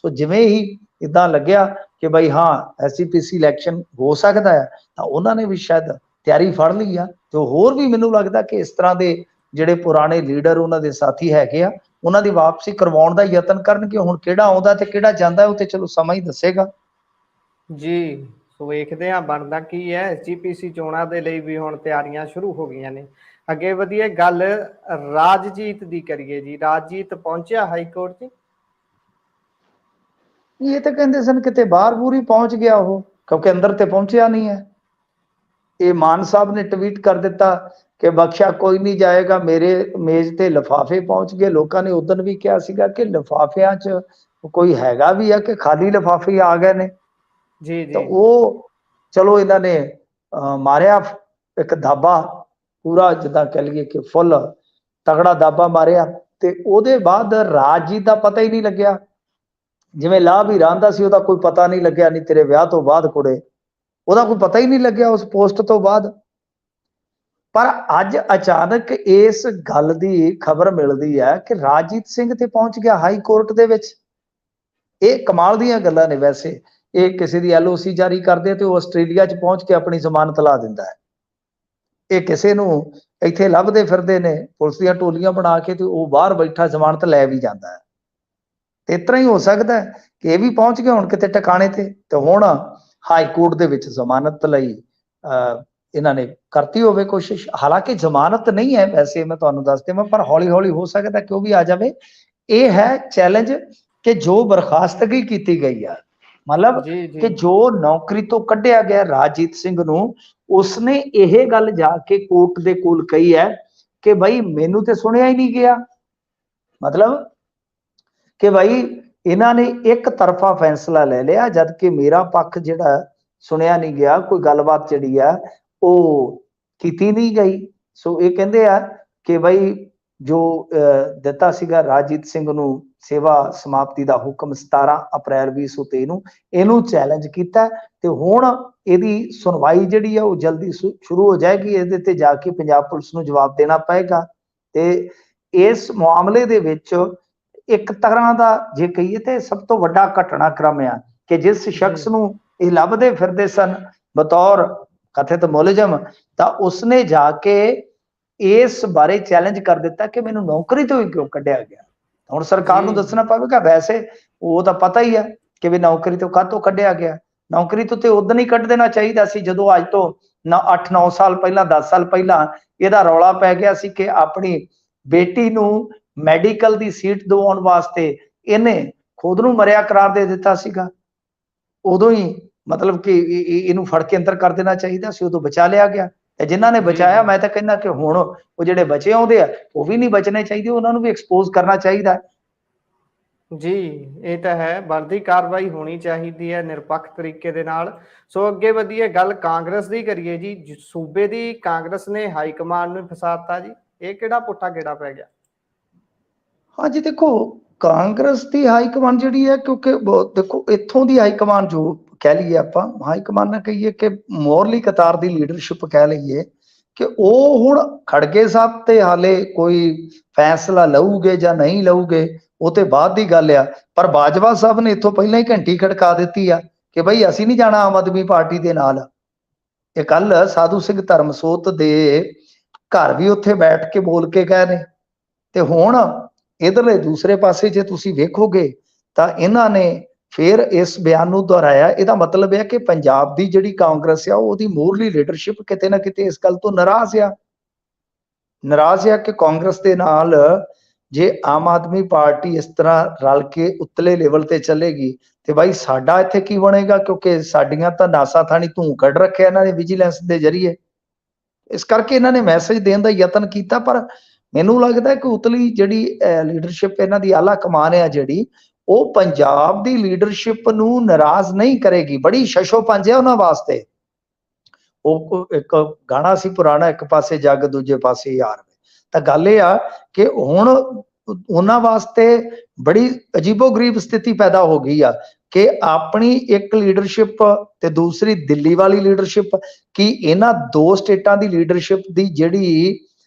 ਸੋ ਜਿਵੇਂ ਹੀ ਇਦਾਂ ਲੱਗਿਆ ਕਿ ਬਈ ਹਾਂ SGPC ਇਲੈਕਸ਼ਨ ਹੋ ਸਕਦਾ ਹੈ, ਤਾਂ ਉਹਨਾਂ ਨੇ ਵੀ ਸ਼ਾਇਦ ਤਿਆਰੀ ਫੜ ਲਈ ਆ। ਤੇ ਹੋਰ ਵੀ ਮੈਨੂੰ ਲੱਗਦਾ ਕਿ ਇਸ ਤਰ੍ਹਾਂ ਦੇ ਜਿਹੜੇ ਪੁਰਾਣੇ ਲੀਡਰ ਉਹਨਾਂ ਦੇ ਸਾਥੀ ਹੈਗੇ ਆ, ਉਹਨਾਂ ਦੀ ਵਾਪਸੀ ਕਰਵਾਉਣ ਦਾ ਯਤਨ ਕਰਨਗੇ। ਹੁਣ ਕਿਹੜਾ ਆਉਂਦਾ ਤੇ ਕਿਹੜਾ ਜਾਂਦਾ, ਉਹ ਤੇ ਚਲੋ ਸਮਾਂ ਹੀ ਦੱਸੇਗਾ ਜੀ। ਸੋ ਵੇਖਦੇ ਹਾਂ ਬਣਦਾ ਕੀ ਹੈ। SGPC ਚੋਣਾਂ ਦੇ ਲਈ ਵੀ ਹੁਣ ਤਿਆਰੀਆਂ ਸ਼ੁਰੂ ਹੋ ਗਈਆਂ ਨੇ। ਅੱਗੇ ਵਧੀਏ, ਗੱਲ ਰਾਜਜੀਤ ਦੀ ਕਰੀਏ ਜੀ। ਰਾਜਜੀਤ ਪਹੁੰਚਿਆ ਹਾਈ ਕੋਰਟ 'ਚ? ਇਹ ਤਾਂ ਕਹਿੰਦੇ ਸਨ ਕਿਤੇ ਬਾਹਰ ਬੂਰ ਹੀ ਪਹੁੰਚ ਗਿਆ ਉਹ, ਕਿਉਂਕਿ ਅੰਦਰ ਤੇ ਪਹੁੰਚਿਆ ਨਹੀਂ ਹੈ। ਇਹ ਮਾਨ ਸਾਹਿਬ ਨੇ ਟਵੀਟ ਕਰ ਦਿੱਤਾ ਕਿ ਬਖਸ਼ਾ ਕੋਈ ਨਹੀਂ ਜਾਏਗਾ, ਮੇਰੇ ਮੇਜ਼ ਤੇ ਲਿਫਾਫੇ ਪਹੁੰਚ ਗਏ। ਲੋਕਾਂ ਨੇ ਉਦੋਂ ਵੀ ਕਿਹਾ ਸੀਗਾ ਕਿ ਲਿਫਾਫਿਆਂ 'ਚ ਕੋਈ ਹੈਗਾ ਵੀ ਆ ਕਿ ਖਾਲੀ ਲਿਫਾਫੇ ਆ ਗਏ ਨੇ ਜੀ। ਤਾਂ ਉਹ ਚਲੋ ਇਹਨਾਂ ਨੇ ਮਾਰਿਆ ਇੱਕ ਦਾਬਾ ਪੂਰਾ, ਜਿੱਦਾਂ ਕਹਿ ਲਈਏ ਕਿ ਫੁੱਲ ਤਗੜਾ ਦਾਬਾ ਮਾਰਿਆ। ਤੇ ਉਹਦੇ ਬਾਅਦ ਰਾਜਜੀਤ ਦਾ ਪਤਾ ਹੀ ਨਹੀਂ ਲੱਗਿਆ, ਜਿਵੇਂ ਲਾਭ ਹੀ ਰਹਿੰਦਾ ਸੀ ਉਹਦਾ ਕੋਈ ਪਤਾ ਨਹੀਂ ਲੱਗਿਆ। ਨਹੀਂ ਤੇਰੇ ਵਿਆਹ ਤੋਂ ਬਾਅਦ ਕੁੜੇ, ਉਹਦਾ ਕੋਈ ਪਤਾ ਹੀ ਨਹੀਂ ਲੱਗਿਆ ਉਸ ਪੋਸਟ ਤੋਂ ਬਾਅਦ। ਪਰ ਅੱਜ ਅਚਾਨਕ ਇਸ ਗੱਲ ਦੀ ਖਬਰ ਮਿਲਦੀ ਹੈ ਕਿ ਰਾਜਜੀਤ ਸਿੰਘ ਤੇ ਪਹੁੰਚ ਗਿਆ ਹਾਈ ਕੋਰਟ ਦੇ ਵਿੱਚ। ਇਹ ਕਮਾਲ ਦੀਆਂ ਗੱਲਾਂ ਨੇ। ਵੈਸੇ ਇਹ ਕਿਸੇ ਦੀ LOC ਜਾਰੀ ਕਰਦੇ ਤੇ ਉਹ ਆਸਟ੍ਰੇਲੀਆ 'ਚ ਪਹੁੰਚ ਕੇ ਆਪਣੀ ਜ਼ਮਾਨਤ ਲਾ ਦਿੰਦਾ ਹੈ। ਇਹ ਕਿਸੇ ਨੂੰ ਇੱਥੇ ਲੱਭਦੇ ਫਿਰਦੇ ਨੇ ਪੁਲਿਸ ਦੀਆਂ ਟੋਲੀਆਂ ਬਣਾ ਕੇ, ਤੇ ਉਹ ਬਾਹਰ ਬੈਠਾ ਜ਼ਮਾਨਤ ਲੈ ਵੀ ਜਾਂਦਾ ਹੈ। ਤੇ ਇਸ ਤਰ੍ਹਾਂ ਹੀ ਹੋ ਸਕਦਾ ਹੈ ਕਿ ਇਹ ਵੀ ਪਹੁੰਚ ਗਏ ਹੁਣ ਕਿਤੇ ਟਿਕਾਣੇ ਤੇ ਹੁਣ ਹਾਈ ਕੋਰਟ ਦੇ ਵਿੱਚ ਜ਼ਮਾਨਤ ਲਈ ਇਹਨਾਂ ਨੇ ਕਰਤੀ ਹੋਵੇ ਕੋਸ਼ਿਸ਼। ਹਾਲਾਂਕਿ ਜ਼ਮਾਨਤ ਨਹੀਂ ਹੈ ਵੈਸੇ, ਮੈਂ ਤੁਹਾਨੂੰ ਦੱਸ ਦੇਵਾਂ, ਪਰ ਹੌਲੀ ਹੌਲੀ ਹੋ ਸਕਦਾ ਕਿ ਉਹ ਵੀ ਆ ਜਾਵੇ। ਇਹ ਹੈ ਚੈਲੰਜ ਕਿ ਜੋ ਬਰਖਾਸਤਗੀ ਕੀਤੀ ਗਈ ਆ, ਮਤਲਬ ਕਿ ਜੋ ਨੌਕਰੀ ਤੋਂ ਕੱਢਿਆ ਗਿਆ ਰਾਜਜੀਤ ਸਿੰਘ ਨੂੰ, ਉਸਨੇ ਇਹ ਗੱਲ ਜਾ ਕੇ ਕੋਰਟ ਦੇ ਕੋਲ ਕਹੀ ਹੈ ਕਿ ਭਾਈ ਮੈਨੂੰ ਤੇ ਸੁਣਿਆ ਹੀ ਨਹੀਂ ਗਿਆ। ਮਤਲਬ ਕਿ ਭਾਈ ਇਹਨਾਂ ਨੇ ਇੱਕ ਤਰਫਾ ਫੈਸਲਾ ਲੈ ਲਿਆ, ਜਦ ਕਿ ਮੇਰਾ ਪੱਖ ਜਿਹੜਾ ਸੁਣਿਆ ਨਹੀਂ ਗਿਆ, ਕੋਈ ਗੱਲਬਾਤ ਜਿਹੜੀ ਆ ਉਹ ਕੀਤੀ ਨਹੀਂ ਗਈ। ਸੋ ਇਹ ਕਹਿੰਦੇ ਆ ਕਿ ਭਾਈ ਜੋ ਦਿੱਤਾ ਸੀਗਾ ਰਾਜਜੀਤ ਸਿੰਘ ਨੂੰ ਸੇਵਾ ਸਮਾਪਤੀ ਦਾ ਹੁਕਮ 17 ਅਪ੍ਰੈਲ 2023 ਨੂੰ, ਇਹਨੂੰ ਚੈਲੰਜ ਕੀਤਾ। ਤੇ ਹੁਣ ਇਹਦੀ ਸੁਣਵਾਈ ਜਿਹੜੀ ਆ ਉਹ ਜਲਦੀ ਸ਼ੁਰੂ ਹੋ ਜਾਏਗੀ। ਇਹਦੇ ਤੇ ਜਾ ਕੇ ਪੰਜਾਬ ਪੁਲਿਸ ਨੂੰ ਜਵਾਬ ਦੇਣਾ ਪਏਗਾ। ਤੇ ਇਸ ਮਾਮਲੇ ਦੇ ਵਿੱਚ ਇੱਕ ਤਰ੍ਹਾਂ ਦਾ ਜੇ ਕਹੀਏ ਤੇ ਸਭ ਤੋਂ ਵੱਡਾ ਘਟਨਾਕ੍ਰਮ ਆ ਕਿ ਜਿਸ ਸ਼ਖਸ ਨੂੰ ਇਹ ਲੱਭਦੇ ਫਿਰਦੇ ਸਨ ਬਤੌਰ ਕਥਿਤ ਮੁਲਜ਼ਮ, ਤਾਂ ਉਸਨੇ ਜਾ ਕੇ ਇਸ ਬਾਰੇ ਚੈਲੰਜ ਕਰ ਦਿੱਤਾ ਕਿ ਮੈਨੂੰ ਨੌਕਰੀ ਤੋਂ ਹੀ ਕਿਉਂ ਕੱਢਿਆ ਗਿਆ। ਹੁਣ ਸਰਕਾਰ ਨੂੰ ਜੀ ਦੱਸਣਾ ਪਵੇਗਾ। ਵੈਸੇ ਉਹ ਤਾਂ ਪਤਾ ਹੀ ਹੈ ਕਿ ਵੀ ਨੌਕਰੀ ਤੋਂ ਕਾਹਤੋਂ ਕੱਢਿਆ ਗਿਆ। ਨੌਕਰੀ ਤੋਂ ਤੇ ਉਦੋਂ ਹੀ ਕੱਢ ਦੇਣਾ ਚਾਹੀਦਾ ਸੀ ਜਦੋਂ ਅੱਜ ਤੋਂ 8-9 ਸਾਲ ਪਹਿਲਾਂ, 10 ਸਾਲ ਪਹਿਲਾਂ ਇਹਦਾ ਰੌਲਾ ਪੈ ਗਿਆ ਸੀ ਕਿ ਆਪਣੀ ਬੇਟੀ ਨੂੰ ਮੈਡੀਕਲ ਦੀ ਸੀਟ ਦਿਵਾਉਣ ਵਾਸਤੇ ਇਹਨੇ ਖੁਦ ਨੂੰ ਮਰਿਆ ਕਰਾਰ ਦੇ ਦਿੱਤਾ ਸੀਗਾ। ਉਦੋਂ ਹੀ ਮਤਲਬ ਕਿ ਇਹਨੂੰ ਫੜ ਕੇ ਅੰਦਰ ਕਰ ਦੇਣਾ ਚਾਹੀਦਾ ਸੀ, ਉਦੋਂ ਬਚਾ ਲਿਆ ਗਿਆ। ਤੇ ਜਿਨ੍ਹਾਂ ਨੇ ਜੀ ਬਚਾਇਆ, ਜੀ ਮੈਂ ਤਾਂ ਕਹਿੰਦਾ ਕਿ ਹੁਣ ਉਹ ਜਿਹੜੇ ਬਚੇ ਆਉਂਦੇ ਆ ਉਹ ਵੀ ਨਹੀਂ ਬਚਣੇ ਚਾਹੀਦੇ, ਉਹਨਾਂ ਨੂੰ ਵੀ ਐਕਸਪੋਜ਼ ਕਰਨਾ ਚਾਹੀਦਾ। ਜੀ, ਇਹ ਤਾਂ ਹੈ, ਬਣਦੀ ਕਾਰਵਾਈ ਹੋਣੀ ਚਾਹੀਦੀ ਹੈ ਨਿਰਪੱਖ ਤਰੀਕੇ ਦੇ ਨਾਲ। ਸੋ ਅੱਗੇ ਵਧੀਏ, ਗੱਲ ਕਾਂਗਰਸ ਦੀ ਕਰੀਏ ਜੀ। ਸੂਬੇ ਦੀ ਕਾਂਗਰਸ ਨੇ ਹਾਈ ਕਮਾਂਡ ਨੂੰ ਫਸਾਤਾ ਜੀ, ਇਹ ਕਿਹੜਾ ਪੁੱਠਾ ਗੇੜਾ ਪੈ ਗਿਆ? ਹਾਂਜੀ, ਦੇਖੋ ਕਾਂਗਰਸ ਦੀ ਹਾਈ ਕਮਾਂਡ ਜਿਹੜੀ ਹੈ, ਕਿਉਂਕਿ ਦੇਖੋ ਇੱਥੋਂ ਦੀ ਹਾਈ ਕਮਾਂਡ ਜੋ ਕਹਿ ਲਈਏ ਆਪਾਂ, ਹਾਈ ਕਮਾਂਡ ਨਾ ਕਹੀਏ ਕਿ ਮੋਹਰਲੀ ਕਤਾਰ ਦੀ ਲੀਡਰਸ਼ਿਪ ਕਹਿ ਲਈਏ, ਕਿ ਉਹ ਹੁਣ ਖੜਗੇ ਸਾਹਿਬ ਤੇ ਹਾਲੇ ਕੋਈ ਫੈਸਲਾ ਲਊਗੇ ਜਾਂ ਨਹੀਂ ਲਊਗੇ ਉਹ ਤੇ ਬਾਅਦ ਦੀ ਗੱਲ ਆ। ਪਰ ਬਾਜਵਾ ਸਾਹਿਬ ਨੇ ਇੱਥੋਂ ਪਹਿਲਾਂ ਹੀ ਘੰਟੀ ਖੜਕਾ ਦਿੱਤੀ ਆ ਕਿ ਬਈ ਅਸੀਂ ਨਹੀਂ ਜਾਣਾ ਆਮ ਆਦਮੀ ਪਾਰਟੀ ਦੇ ਨਾਲ। ਇਹ ਕੱਲ ਸਾਧੂ ਸਿੰਘ ਧਰਮਸੋਤ ਦੇ ਘਰ ਵੀ ਉੱਥੇ ਬੈਠ ਕੇ ਬੋਲ ਕੇ ਗਏ ਨੇ। ਤੇ ਹੁਣ ਇਧਰਲੇ ਦੂਸਰੇ ਪਾਸੇ ਜੇ ਤੁਸੀਂ ਵੇਖੋਗੇ ਤਾਂ ਇਹਨਾਂ ਨੇ ਫਿਰ ਇਸ ਬਿਆਨ ਨੂੰ ਦੁਹਰਾਇਆ। ਇਹਦਾ ਮਤਲਬ ਹੈ ਕਿ ਪੰਜਾਬ ਦੀ ਜਿਹੜੀ ਕਾਂਗਰਸ ਆ ਉਹਦੀ ਮੂਹਰਲੀ ਲੀਡਰਸ਼ਿਪ ਕਿਤੇ ਨਾ ਕਿਤੇ ਇਸ ਗੱਲ ਤੋਂ ਨਾਰਾਜ਼ ਆ ਕਿ ਕਾਂਗਰਸ ਦੇ ਨਾਲ ਜੇ ਆਮ ਆਦਮੀ ਪਾਰਟੀ ਇਸ ਤਰ੍ਹਾਂ ਰਲ ਕੇ ਉਤਲੇ ਲੈਵਲ ਤੇ ਚੱਲੇਗੀ ਤੇ ਬਾਈ ਸਾਡਾ ਇੱਥੇ ਕੀ ਬਣੇਗਾ, ਕਿਉਂਕਿ ਸਾਡੀਆਂ ਤਾਂ ਨਾਸਾ ਥਾਣੀ ਧੂੰ ਕੱਢ ਰੱਖਿਆ ਇਹਨਾਂ ਨੇ ਵਿਜੀਲੈਂਸ ਦੇ ਜ਼ਰੀਏ। ਇਸ ਕਰਕੇ ਇਹਨਾਂ ਨੇ ਮੈਸੇਜ ਦੇਣ ਦਾ ਯਤਨ ਕੀਤਾ, ਪਰ ਮੈਨੂੰ ਲੱਗਦਾ ਕਿ ਉਤਲੀ ਜਿਹੜੀ ਲੀਡਰਸ਼ਿਪ ਇਹਨਾਂ ਦੀ ਆਲਾ ਕਮਾਨ ਹੈ ਜਿਹੜੀ, ਉਹ ਪੰਜਾਬ ਦੀ ਲੀਡਰਸ਼ਿਪ ਨੂੰ ਨਾਰਾਜ਼ ਨਹੀਂ ਕਰੇਗੀ। ਬੜੀ ਸ਼ਸ਼ੋ ਪੰਜ ਹੈ ਉਹਨਾਂ ਵਾਸਤੇ। ਉਹ ਇੱਕ ਗਾਣਾ ਸੀ ਪੁਰਾਣਾ, ਇੱਕ ਪਾਸੇ ਜੱਗ ਦੂਜੇ ਪਾਸੇ ਯਾਰ। ਤਾਂ ਗੱਲ ਇਹ ਆ ਕਿ ਹੁਣ ਉਹਨਾਂ ਵਾਸਤੇ ਬੜੀ ਅਜੀਬੋ-ਗਰੀਬ ਸਥਿਤੀ ਪੈਦਾ ਹੋ ਗਈ ਆ ਕਿ ਆਪਣੀ ਇੱਕ ਲੀਡਰਸ਼ਿਪ ਤੇ ਦੂਸਰੀ ਦਿੱਲੀ ਵਾਲੀ ਲੀਡਰਸ਼ਿਪ, ਕਿ ਇਹਨਾਂ ਦੋ ਸਟੇਟਾਂ ਦੀ ਲੀਡਰਸ਼ਿਪ ਦੀ ਜਿਹੜੀ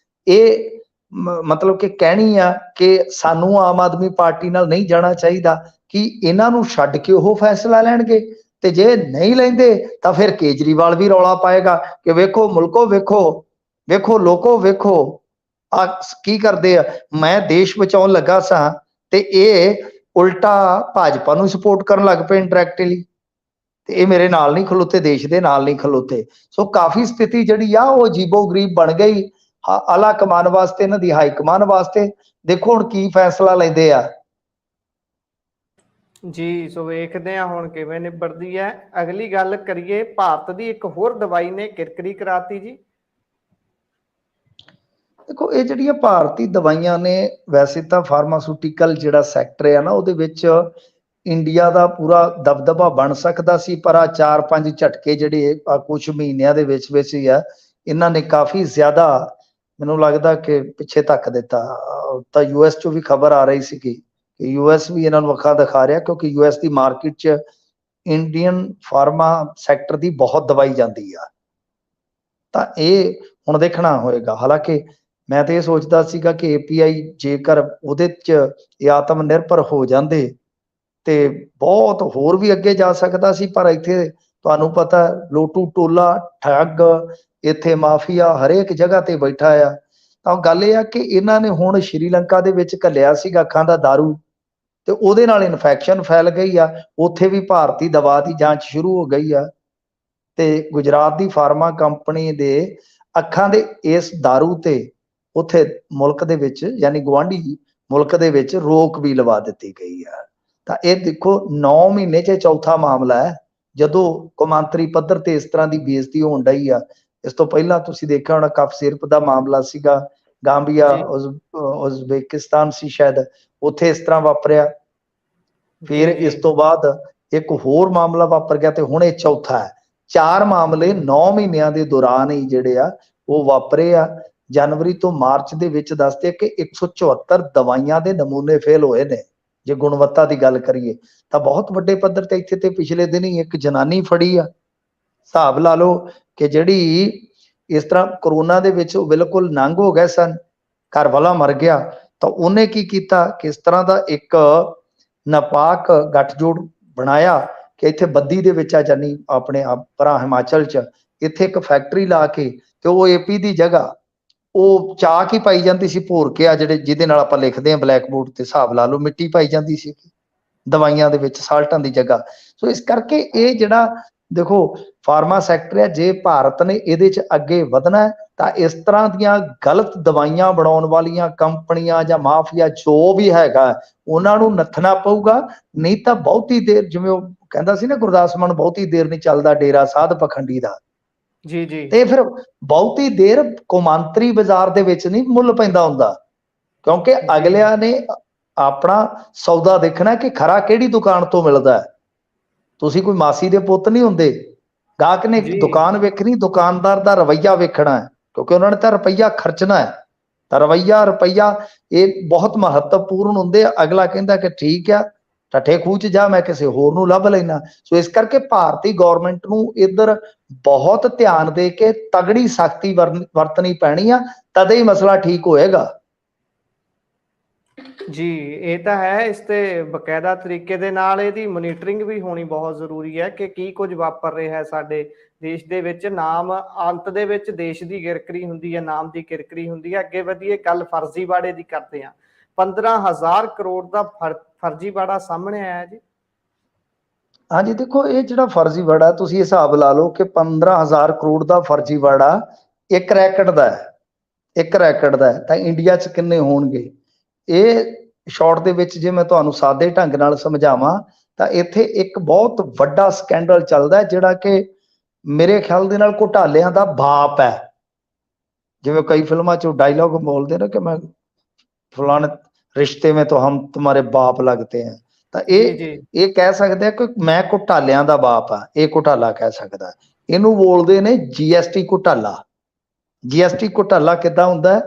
ਇਹ ਮਤਲਬ ਕਿ ਕਹਿਣੀ ਆ ਕਿ ਸਾਨੂੰ ਆਮ ਆਦਮੀ ਪਾਰਟੀ ਨਾਲ ਨਹੀਂ ਜਾਣਾ ਚਾਹੀਦਾ, ਕਿ ਇਹਨਾਂ ਨੂੰ ਛੱਡ ਕੇ ਉਹ ਫੈਸਲਾ ਲੈਣਗੇ। ਤੇ ਜੇ ਨਹੀਂ ਲੈਂਦੇ ਤਾਂ ਫਿਰ ਕੇਜਰੀਵਾਲ ਵੀ ਰੌਲਾ ਪਾਏਗਾ ਕਿ ਵੇਖੋ ਮੁਲਕੋ, ਵੇਖੋ ਲੋਕੋ, ਵੇਖੋ ਆ ਕੀ ਕਰਦੇ ਆ, ਮੈਂ ਦੇਸ਼ ਬਚਾਉਣ ਲੱਗਾ ਸਾਂ ਤੇ ਇਹ ਉਲਟਾ ਭਾਜਪਾ ਨੂੰ ਸਪੋਰਟ ਕਰਨ ਲੱਗ ਪਏ ਇੰਡਾਇਰੈਕਟਲੀ। ਤੇ ਇਹ ਮੇਰੇ ਨਾਲ ਨਹੀਂ ਖਲੋਤੇ, ਦੇਸ਼ ਦੇ ਨਾਲ ਨਹੀਂ ਖਲੋਤੇ। ਸੋ ਕਾਫੀ ਸਥਿਤੀ ਜਿਹੜੀ ਆ ਉਹ ਅਜੀਬੋ ਗਰੀਬ ਬਣ ਗਈ ਆਲਾ ਕਮਾਨ ਵਾਸਤੇ, ਇਹਨਾਂ ਦੀ ਹਾਈ ਕਮਾਨ ਵਾਸਤੇ। ਦੇਖੋ ਹੁਣ ਕੀ ਫੈਸਲਾ ਲੈਂਦੇ ਆ ਜੀ। ਸੋ ਵੇਖਦੇ ਆ ਹੁਣ ਕਿਵੇਂ ਨਿਬੜਦੀ ਹੈ। ਅਗਲੀ ਗੱਲ ਕਰੀਏ, ਭਾਰਤ ਦੀ ਇੱਕ ਹੋਰ ਦਵਾਈ ਨੇ ਕਿਰਕਰੀ ਕਰਾਤੀ ਜੀ। ਦੇਖੋ ਇਹ ਜਿਹੜੀਆਂ ਭਾਰਤੀ ਦਵਾਈਆਂ ਨੇ, ਵੈਸੇ ਤਾਂ ਫਾਰਮਾਸੂਟੀਕਲ ਜਿਹੜਾ ਸੈਕਟਰ ਹੈ ਨਾ, ਉਹਦੇ ਵਿੱਚ ਇੰਡੀਆ ਦਾ ਪੂਰਾ ਦਬਦਬਾ ਬਣ ਸਕਦਾ ਸੀ, ਪਰ ਆ 4-5 ਝਟਕੇ ਜਿਹੜੇ ਕੁਝ ਮਹੀਨਿਆਂ ਦੇ ਵਿੱਚ ਹੀ ਆ, ਇਹਨਾਂ ਨੇ ਕਾਫੀ ਜ਼ਿਆਦਾ ਮੈਨੂੰ ਲੱਗਦਾ ਕਿ ਪਿੱਛੇ ਧੱਕ ਦਿੱਤਾ। ਤਾਂ US ਚੋਂ ਵੀ ਖਬਰ ਆ ਰਹੀ ਸੀ ਕਿ US ਵੀ ਇਹਨਾਂ ਨੂੰ ਅੱਖਾਂ ਦਿਖਾ ਰਿਹਾ, ਕਿਉਂਕਿ US ਦੀ ਮਾਰਕੀਟ 'ਚ ਇੰਡੀਅਨ ਫਾਰਮਾ ਸੈਕਟਰ ਦੀ ਬਹੁਤ ਦਵਾਈ ਜਾਂਦੀ ਆ। ਤਾਂ ਇਹ ਹੁਣ ਦੇਖਣਾ ਹੋਏਗਾ। ਹਾਲਾਂਕਿ ਮੈਂ ਤਾਂ ਇਹ ਸੋਚਦਾ ਸੀਗਾ ਕਿ API ਜੇਕਰ ਉਹਦੇ 'ਚ ਇਹ ਆਤਮ ਨਿਰਭਰ ਹੋ ਜਾਂਦੇ ਤੇ ਬਹੁਤ ਹੋਰ ਵੀ ਅੱਗੇ ਜਾ ਸਕਦਾ ਸੀ, ਪਰ ਇੱਥੇ ਤੁਹਾਨੂੰ ਪਤਾ ਲੋਟੂ ਟੋਲਾ ਠੱਗ, ਇੱਥੇ ਮਾਫੀਆ ਹਰੇਕ ਜਗ੍ਹਾ ਤੇ ਬੈਠਾ ਆ। ਤਾਂ ਗੱਲ ਇਹ ਆ ਕਿ ਇਹਨਾਂ ਨੇ ਹੁਣ ਸ਼੍ਰੀਲੰਕਾ ਦੇ ਵਿੱਚ ਘੱਲਿਆ ਸੀਗਾ ਅੱਖਾਂ ਦਾ ਦਾਰੂ, ਤੇ ਉਹਦੇ ਨਾਲ ਇਨਫੈਕਸ਼ਨ ਫੈਲ ਗਈ ਆ। ਉੱਥੇ ਵੀ ਭਾਰਤੀ ਦਵਾ ਦੀ ਜਾਂਚ ਸ਼ੁਰੂ ਹੋ ਗਈ ਆ ਤੇ ਗੁਜਰਾਤ ਦੀ ਫਾਰਮਾ ਕੰਪਨੀ ਦੇ ਅੱਖਾਂ ਦੇ ਇਸ ਦਾਰੂ ਤੇ ਉੱਥੇ ਮੁਲਕ ਦੇ ਵਿੱਚ, ਯਾਨੀ ਗੁਆਂਢੀ ਮੁਲਕ ਦੇ ਵਿੱਚ ਰੋਕ ਵੀ ਲਵਾ ਦਿੱਤੀ ਗਈ ਆ। ਤਾਂ ਇਹ ਦੇਖੋ 9 ਮਹੀਨੇ 'ਚ ਚੌਥਾ ਮਾਮਲਾ ਹੈ ਜਦੋਂ ਕੌਮਾਂਤਰੀ ਪੱਧਰ ਤੇ ਇਸ ਤਰ੍ਹਾਂ ਦੀ ਬੇਇੱਜ਼ਤੀ ਹੋਣ ਡਈ ਆ। ਇਸ ਤੋਂ ਪਹਿਲਾਂ ਤੁਸੀਂ ਦੇਖਿਆ ਹੋਣਾ ਕਫ ਸਿਰਪ ਦਾ ਮਾਮਲਾ ਸੀਗਾ, ਗਾਂਬੀਆ ਉਜ਼ਬੇਕਿਸਤਾਨ ਸੀ ਸ਼ਾਇਦ, ਉੱਥੇ ਇਸ ਤਰ੍ਹਾਂ ਵਾਪਰਿਆ। ਫਿਰ ਇਸ ਤੋਂ ਬਾਅਦ ਇੱਕ ਹੋਰ ਮਾਮਲਾ ਵਾਪਰ ਗਿਆ ਤੇ ਹੁਣ ਇਹ ਚੌਥਾ ਹੈ। 4 ਮਾਮਲੇ 9 ਮਹੀਨਿਆਂ ਦੇ ਦੌਰਾਨ ਹੀ ਜਿਹੜੇ ਆ ਉਹ ਵਾਪਰੇ ਆ। ਜਨਵਰੀ ਤੋਂ ਮਾਰਚ ਦੇ ਵਿੱਚ ਦੱਸਦੇ ਕਿ 174 ਦਵਾਈਆਂ ਦੇ ਨਮੂਨੇ ਫੇਲ ਹੋਏ ਨੇ। ਜੇ ਗੁਣਵੱਤਾ ਦੀ ਗੱਲ ਕਰੀਏ ਤਾਂ ਬਹੁਤ ਵੱਡੇ ਪੱਧਰ ਤੇ ਇੱਥੇ ਤੇ ਪਿਛਲੇ ਦਿਨ ਹੀ ਇੱਕ ਜਨਾਨੀ ਫੜੀ ਆ। ਹਿਸਾਬ ਲਾ ਲਓ ਕਿ ਜਿਹੜੀ ਇਸ ਤਰ੍ਹਾਂ ਕਰੋਨਾ ਦੇ ਵਿੱਚ ਉਹ ਬਿਲਕੁਲ ਨੰਗ ਹੋ ਗਏ ਸਨ, ਘਰ ਵਾਲਾ ਮਰ ਗਿਆ, ਤਾਂ ਉਹਨੇ ਕੀ ਕੀਤਾ, ਕਿਸ ਤਰ੍ਹਾਂ ਦਾ ਇੱਕ ਨਾਪਾਕ ਗੱਠਜੋੜ ਬਣਾਇਆ ਕਿ ਇੱਥੇ ਬੱਦੀ ਦੇ ਵਿੱਚ ਆ, ਜਾਨੀ ਆਪਣੇ ਪਰਾਂ ਹਿਮਾਚਲ 'ਚ ਇੱਥੇ ਇੱਕ ਫੈਕਟਰੀ ਲਾ ਕੇ ਤੇ ਉਹ ਏਪੀ ਦੀ ਜਗ੍ਹਾ ਉਹ ਚਾਕ ਹੀ ਪਾਈ ਜਾਂਦੀ ਸੀ, ਭੋਰ ਕੇ ਆ ਜਿਹੜੇ ਜਿਹਦੇ ਨਾਲ ਆਪਾਂ ਲਿਖਦੇ ਹਾਂ ਬਲੈਕ ਬੋਰਡ ਤੇ, ਹਿਸਾਬ ਲਾ ਲਓ ਮਿੱਟੀ ਪਾਈ ਜਾਂਦੀ ਸੀ ਦਵਾਈਆਂ ਦੇ ਵਿੱਚ ਸਾਲਟਾਂ ਦੀ ਜਗ੍ਹਾ। ਸੋ ਇਸ ਕਰਕੇ ਇਹ ਜਿਹੜਾ ਦੇਖੋ ਫਾਰਮਾ ਸੈਕਟਰ ਹੈ, ਜੇ ਭਾਰਤ ਨੇ ਇਹਦੇ 'ਚ ਅੱਗੇ ਵਧਣਾ ਤਾਂ ਇਸ ਤਰ੍ਹਾਂ ਦੀਆਂ ਗਲਤ ਦਵਾਈਆਂ ਬਣਾਉਣ ਵਾਲੀਆਂ ਕੰਪਨੀਆਂ ਜਾਂ ਮਾਫੀਆ ਜੋ ਵੀ ਹੈਗਾ ਉਹਨਾਂ ਨੂੰ ਨੱਥਣਾ ਪਊਗਾ। ਨਹੀਂ ਤਾਂ ਬਹੁਤੀ ਦੇਰ, ਜਿਵੇਂ ਉਹ ਕਹਿੰਦਾ ਸੀ ਨਾ ਗੁਰਦਾਸ ਮਾਨ, ਬਹੁਤੀ ਦੇਰ ਨਹੀਂ ਚੱਲਦਾ ਡੇਰਾ ਸਾਧ ਪਖੰਡੀ ਦਾ। ਜੀ ਜੀ। ਤੇ ਫਿਰ ਬਹੁਤੀ ਦੇਰ ਕੌਮਾਂਤਰੀ ਬਾਜ਼ਾਰ ਦੇ ਵਿੱਚ ਨਹੀਂ ਮੁੱਲ ਪੈਂਦਾ ਹੁੰਦਾ, ਕਿਉਂਕਿ ਅਗਲਿਆਂ ਨੇ ਆਪਣਾ ਸੌਦਾ ਦੇਖਣਾ ਕਿ ਖਰਾ ਕਿਹੜੀ ਦੁਕਾਨ ਤੋਂ ਮਿਲਦਾ। ਤੁਸੀਂ ਕੋਈ ਮਾਸੀ ਦੇ ਪੁੱਤ ਨਹੀਂ ਹੁੰਦੇ। ਗਾਹਕ ਨੇ ਦੁਕਾਨ ਵੇਖਣੀ, ਦੁਕਾਨਦਾਰ ਦਾ ਰਵੱਈਆ ਵੇਖਣਾ ਹੈ, ਕਿਉਂਕਿ ਉਹਨਾਂ ਨੇ ਤਾਂ ਰੁਪਈਆ ਖਰਚਣਾ ਹੈ। ਤਾਂ ਰੁਪਈਆ ਇਹ ਬਹੁਤ ਮਹੱਤਵਪੂਰਨ ਹੁੰਦੇ ਆ। ਅਗਲਾ ਕਹਿੰਦਾ ਕਿ ਠੀਕ ਆ, ਠੱਠੇ ਖੂਹ 'ਚ ਜਾ, ਮੈਂ ਕਿਸੇ ਹੋਰ ਨੂੰ ਲੱਭ ਲੈਣਾ। ਸੋ ਇਸ ਕਰਕੇ ਭਾਰਤੀ ਗੌਰਮੈਂਟ ਨੂੰ ਇੱਧਰ ਬਹੁਤ ਧਿਆਨ ਦੇ ਕੇ ਤਗੜੀ ਸਖਤੀ ਵਰਤਣੀ ਪੈਣੀ ਆ, ਤਦੇ ਹੀ ਮਸਲਾ ਠੀਕ ਹੋਏਗਾ। ਜੀ ਇਹ ਤਾਂ ਹੈ। ਇਸ ਤੇ ਬਕਾਇਦਾ ਤਰੀਕੇ ਦੇ ਨਾਲ ਇਹਦੀ ਮੋਨੀਟਰਿੰਗ ਵੀ ਹੋਣੀ ਬਹੁਤ ਜ਼ਰੂਰੀ ਹੈ ਕਿ ਕੀ ਕੁਝ ਵਾਪਰ ਰਿਹਾ ਹੈ ਸਾਡੇ ਦੇਸ਼ ਦੇ ਵਿੱਚ। ਨਾਮ ਅੰਤ ਦੇ ਵਿੱਚ ਦੇਸ਼ ਦੀ ਕਿਰਕਰੀ ਹੁੰਦੀ ਹੈ, ਨਾਮ ਦੀ ਕਿਰਕਰੀ ਹੁੰਦੀ ਹੈ। ਅੱਗੇ ਵਧੀਏ, ਗੱਲ ਫਰਜ਼ੀਵਾੜੇ ਦੀ ਕਰਦੇ ਹਾਂ। 15,000 ਕਰੋੜ ਦਾ ਫਰਜ਼ੀਵਾੜਾ ਸਾਹਮਣੇ ਆਇਆ ਜੀ। ਹਾਂਜੀ ਦੇਖੋ, ਇਹ ਜਿਹੜਾ ਫਰਜ਼ੀਵਾੜਾ ਤੁਸੀਂ ਹਿਸਾਬ ਲਾ ਲਓ ਕਿ 15,000 ਕਰੋੜ ਦਾ ਫਰਜ਼ੀਵਾੜਾ ਇੱਕ ਰੈਕਟ ਦਾ ਹੈ, ਇੱਕ ਰੈਕਟ ਦਾ ਹੈ, ਤਾਂ ਇੰਡੀਆ 'ਚ ਕਿੰਨੇ ਹੋਣਗੇ? ਇਹ ਸ਼ਾਰਟ ਦੇ ਵਿੱਚ ਜੇ ਮੈਂ ਤੁਹਾਨੂੰ ਸਾਦੇ ਢੰਗ ਨਾਲ ਸਮਝਾਵਾਂ ਤਾਂ ਇੱਥੇ ਇੱਕ ਬਹੁਤ ਵੱਡਾ ਸਕੈਂਡਲ ਚੱਲਦਾ ਜਿਹੜਾ ਕਿ ਮੇਰੇ ਖਿਆਲ ਦੇ ਨਾਲ ਘੁਟਾਲਿਆਂ ਦਾ ਬਾਪ ਹੈ। ਜਿਵੇਂ ਕਈ ਫਿਲਮਾਂ 'ਚ ਡਾਇਲੋਗ ਬੋਲਦੇ ਨੇ ਕਿ ਮੈਂ ਫਲਾਣੇ ਰਿਸ਼ਤੇ में तो हम तुम्हारे बाप लगते हैं, ਤਾਂ ਇਹ ਕਹਿ ਸਕਦੇ ਆ ਕਿ ਮੈਂ ਘੁਟਾਲਿਆਂ ਦਾ ਬਾਪ ਆ। ਇਹ ਘੁਟਾਲਾ ਕਹਿ ਸਕਦਾ। ਇਹਨੂੰ ਬੋਲਦੇ ਨੇ GST ਘੁਟਾਲਾ। GST ਘੁਟਾਲਾ ਕਿੱਦਾਂ ਹੁੰਦਾ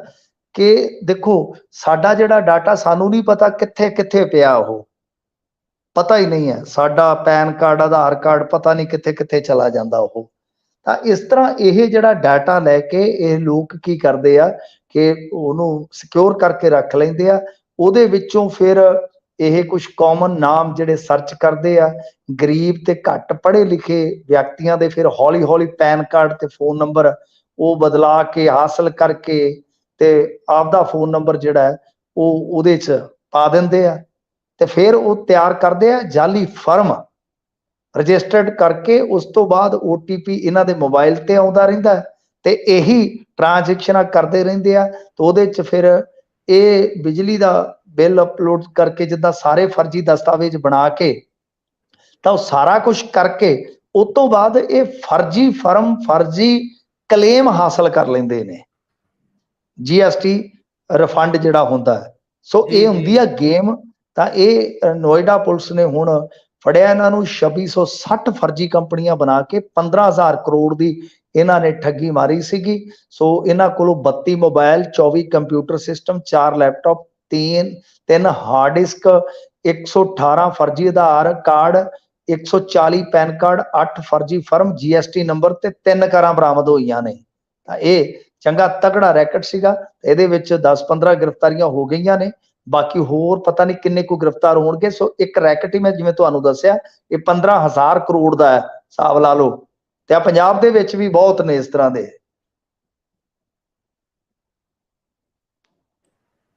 ਕਿ ਦੇਖੋ ਸਾਡਾ ਜਿਹੜਾ ਡਾਟਾ ਸਾਨੂੰ ਨਹੀਂ ਪਤਾ ਕਿੱਥੇ ਕਿੱਥੇ ਪਿਆ, ਉਹ ਪਤਾ ਹੀ ਨਹੀਂ ਹੈ। ਸਾਡਾ ਪੈਨ ਕਾਰਡ, ਆਧਾਰ ਕਾਰਡ ਪਤਾ ਨਹੀਂ ਕਿੱਥੇ ਕਿੱਥੇ ਚਲਾ ਜਾਂਦਾ ਉਹ। ਤਾਂ ਇਸ ਤਰ੍ਹਾਂ ਇਹ ਜਿਹੜਾ ਡਾਟਾ ਲੈ ਕੇ ਇਹ ਲੋਕ ਕੀ ਕਰਦੇ ਆ ਕਿ ਉਹਨੂੰ ਸਿਕਿਉਰ ਕਰਕੇ ਰੱਖ ਲੈਂਦੇ ਆ। ਉਹਦੇ ਵਿੱਚੋਂ ਫਿਰ ਇਹ ਕੁਝ ਕਾਮਨ ਨਾਮ ਜਿਹੜੇ ਸਰਚ ਕਰਦੇ ਆ, ਗਰੀਬ ਤੇ ਘੱਟ ਪੜ੍ਹੇ ਲਿਖੇ ਵਿਅਕਤੀਆਂ ਦੇ, ਫਿਰ ਹੌਲੀ ਹੌਲੀ ਪੈਨ ਕਾਰਡ ਤੇ ਫੋਨ ਨੰਬਰ ਉਹ ਬਦਲਾ ਕੇ ਹਾਸਲ ਕਰਕੇ ਤੇ ਆਪਦਾ ਫੋਨ ਨੰਬਰ ਜਿਹੜਾ ਹੈ ਉਹ ਉਹਦੇ 'ਚ ਪਾ ਦਿੰਦੇ ਆ। ਤੇ ਫਿਰ ਉਹ ਤਿਆਰ ਕਰਦੇ ਆ ਜਾਲੀ ਫਰਮ, ਰਜਿਸਟਰਡ ਕਰਕੇ। ਉਸ ਤੋਂ ਬਾਅਦ OTP ਇਹਨਾਂ ਦੇ ਮੋਬਾਈਲ ਤੇ ਆਉਂਦਾ ਰਹਿੰਦਾ ਤੇ ਇਹੀ ਟ੍ਰਾਂਜੈਕਸ਼ਨਾਂ ਕਰਦੇ ਰਹਿੰਦੇ ਆ। ਤੇ ਉਹਦੇ 'ਚ ਫਿਰ ਇਹ ਬਿਜਲੀ ਦਾ ਬਿੱਲ ਅਪਲੋਡ ਕਰਕੇ, ਜਿੱਦਾਂ ਸਾਰੇ ਫਰਜ਼ੀ ਦਸਤਾਵੇਜ਼ ਬਣਾ ਕੇ, ਤਾਂ ਉਹ ਸਾਰਾ ਕੁਝ ਕਰਕੇ ਉਸ ਤੋਂ ਬਾਅਦ ਇਹ ਫਰਜ਼ੀ ਫਰਮ ਫਰਜ਼ੀ ਕਲੇਮ ਹਾਸਲ ਕਰ ਲੈਂਦੇ ਨੇ, GST ਰਿਫੰਡ ਜਿਹੜਾ ਹੁੰਦਾ। ਸੋ ਇਹ ਹੁੰਦੀ ਆ ਗੇਮ। ਤਾਂ ਇਹ ਨੋਇਡਾ ਪੁਲਿਸ ਨੇ ਹੁਣ ਫੜਿਆ ਇਹਨਾਂ ਨੂੰ। 2660 ਫਰਜ਼ੀ ਕੰਪਨੀਆਂ ਬਣਾ ਕੇ 15,000 ਕਰੋੜ ਦੀ ਇਹਨਾਂ ਨੇ ਠੱਗੀ ਮਾਰੀ ਸੀਗੀ। ਸੋ ਇਹਨਾਂ ਕੋਲੋਂ 32 mobile, 24 computer system, 4 laptop, 3 hard disk, 118 ਫਰਜ਼ੀ ਆਧਾਰ ਕਾਰਡ, 140 ਪੈਨ ਕਾਰਡ, 8 ਫਰਜ਼ੀ ਫਰਮ, GST ਨੰਬਰ ਤੇ 3 ਕਾਰਾਂ ਬਰਾਮਦ ਹੋਈਆਂ ਨੇ। ਤਾਂ ਇਹ ਚੰਗਾ ਤਗੜਾ ਰੈਕਟ ਸੀਗਾ। ਇਹਦੇ ਵਿੱਚ 10-15 ਗ੍ਰਿਫਤਾਰੀਆਂ ਹੋ ਗਈਆਂ ਨੇ, ਬਾਕੀ ਹੋਰ ਪਤਾ ਨਹੀਂ ਕਿੰਨੇ ਕੁ ਗ੍ਰਿਫਤਾਰ ਹੋਣਗੇ। ਸੋ ਇੱਕ ਰੈਕਟ ਹੀ ਮੈਂ ਜਿਵੇਂ ਤੁਹਾਨੂੰ ਦੱਸਿਆ ਇਹ 15,000 ਕਰੋੜ ਦਾ ਹੈ, ਹਿਸਾਬ ਲਾ ਲਓ। ਤੇ ਆ ਪੰਜਾਬ ਦੇ ਵਿੱਚ ਵੀ ਬਹੁਤ ਨੇ ਇਸ ਤਰ੍ਹਾਂ ਦੇ।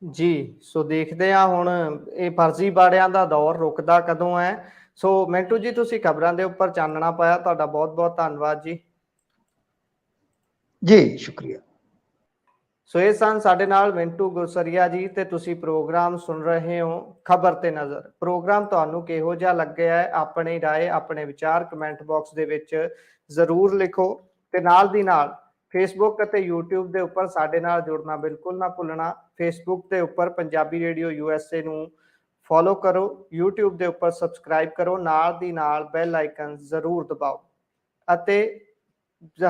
ਜੀ ਸੋ ਦੇਖਦੇ ਹਾਂ ਹੁਣ ਇਹ ਫਰਜ਼ੀਵਾੜਿਆਂ ਦਾ ਦੌਰ ਰੁਕਦਾ ਕਦੋਂ ਹੈ। ਸੋ ਮਿੰਟੂ ਜੀ, ਤੁਸੀਂ ਖਬਰਾਂ ਦੇ ਉੱਪਰ ਚਾਨਣਾ ਪਾਇਆ, ਤੁਹਾਡਾ ਬਹੁਤ ਬਹੁਤ ਧੰਨਵਾਦ ਜੀ। ਜੀ ਸ਼ੁਕਰੀਆ। ਸੋ ਇਹ ਸਨ ਸਾਡੇ ਨਾਲ ਮਿੰਟੂ ਗੁਰਸਰੀਆ ਜੀ, ਤੇ ਤੁਸੀਂ ਪ੍ਰੋਗਰਾਮ ਸੁਣ ਰਹੇ ਹੋ ਖਬਰ ਤੇ ਨਜ਼ਰ। ਪ੍ਰੋਗਰਾਮ ਤੁਹਾਨੂੰ ਕਿਹੋ ਜਿਹਾ ਲੱਗਿਆ ਹੈ? ਆਪਣੀ ਰਾਏ, ਆਪਣੇ ਵਿਚਾਰ ਕਮੈਂਟ ਬਾਕਸ ਦੇ ਵਿੱਚ ਜ਼ਰੂਰ ਲਿਖੋ। ਤੇ ਨਾਲ ਦੀ ਨਾਲ ਫੇਸਬੁੱਕ ਅਤੇ YouTube ਦੇ ਉੱਪਰ ਸਾਡੇ ਨਾਲ ਜੁੜਨਾ ਬਿਲਕੁਲ ਨਾ ਭੁੱਲਣਾ। ਫੇਸਬੁੱਕ ਦੇ ਉੱਪਰ ਪੰਜਾਬੀ ਰੇਡੀਓ USA ਨੂੰ ਫੋਲੋ ਕਰੋ, YouTube ਦੇ ਉੱਪਰ ਸਬਸਕ੍ਰਾਈਬ ਕਰੋ, ਨਾਲ ਦੀ ਨਾਲ ਬੈਲ ਆਈਕਨ ਜ਼ਰੂਰ ਦਬਾਓ। ਅਤੇ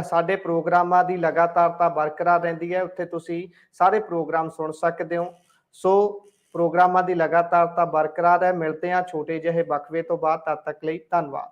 ਸਾਡੇ ਪ੍ਰੋਗਰਾਮਾਂ ਦੀ ਲਗਾਤਾਰਤਾ ਬਰਕਰਾਰ ਰਹਿੰਦੀ ਹੈ, ਉੱਥੇ ਤੁਸੀਂ ਸਾਰੇ ਪ੍ਰੋਗਰਾਮ ਸੁਣ ਸਕਦੇ ਹੋ। ਸੋ ਪ੍ਰੋਗਰਾਮਾਂ ਦੀ ਲਗਾਤਾਰਤਾ ਬਰਕਰਾਰ ਹੈ। ਮਿਲਦੇ ਹਾਂ ਛੋਟੇ ਜਿਹੇ ਵਕਫੇ ਤੋਂ ਬਾਅਦ, ਤਦ ਤੱਕ ਲਈ ਧੰਨਵਾਦ।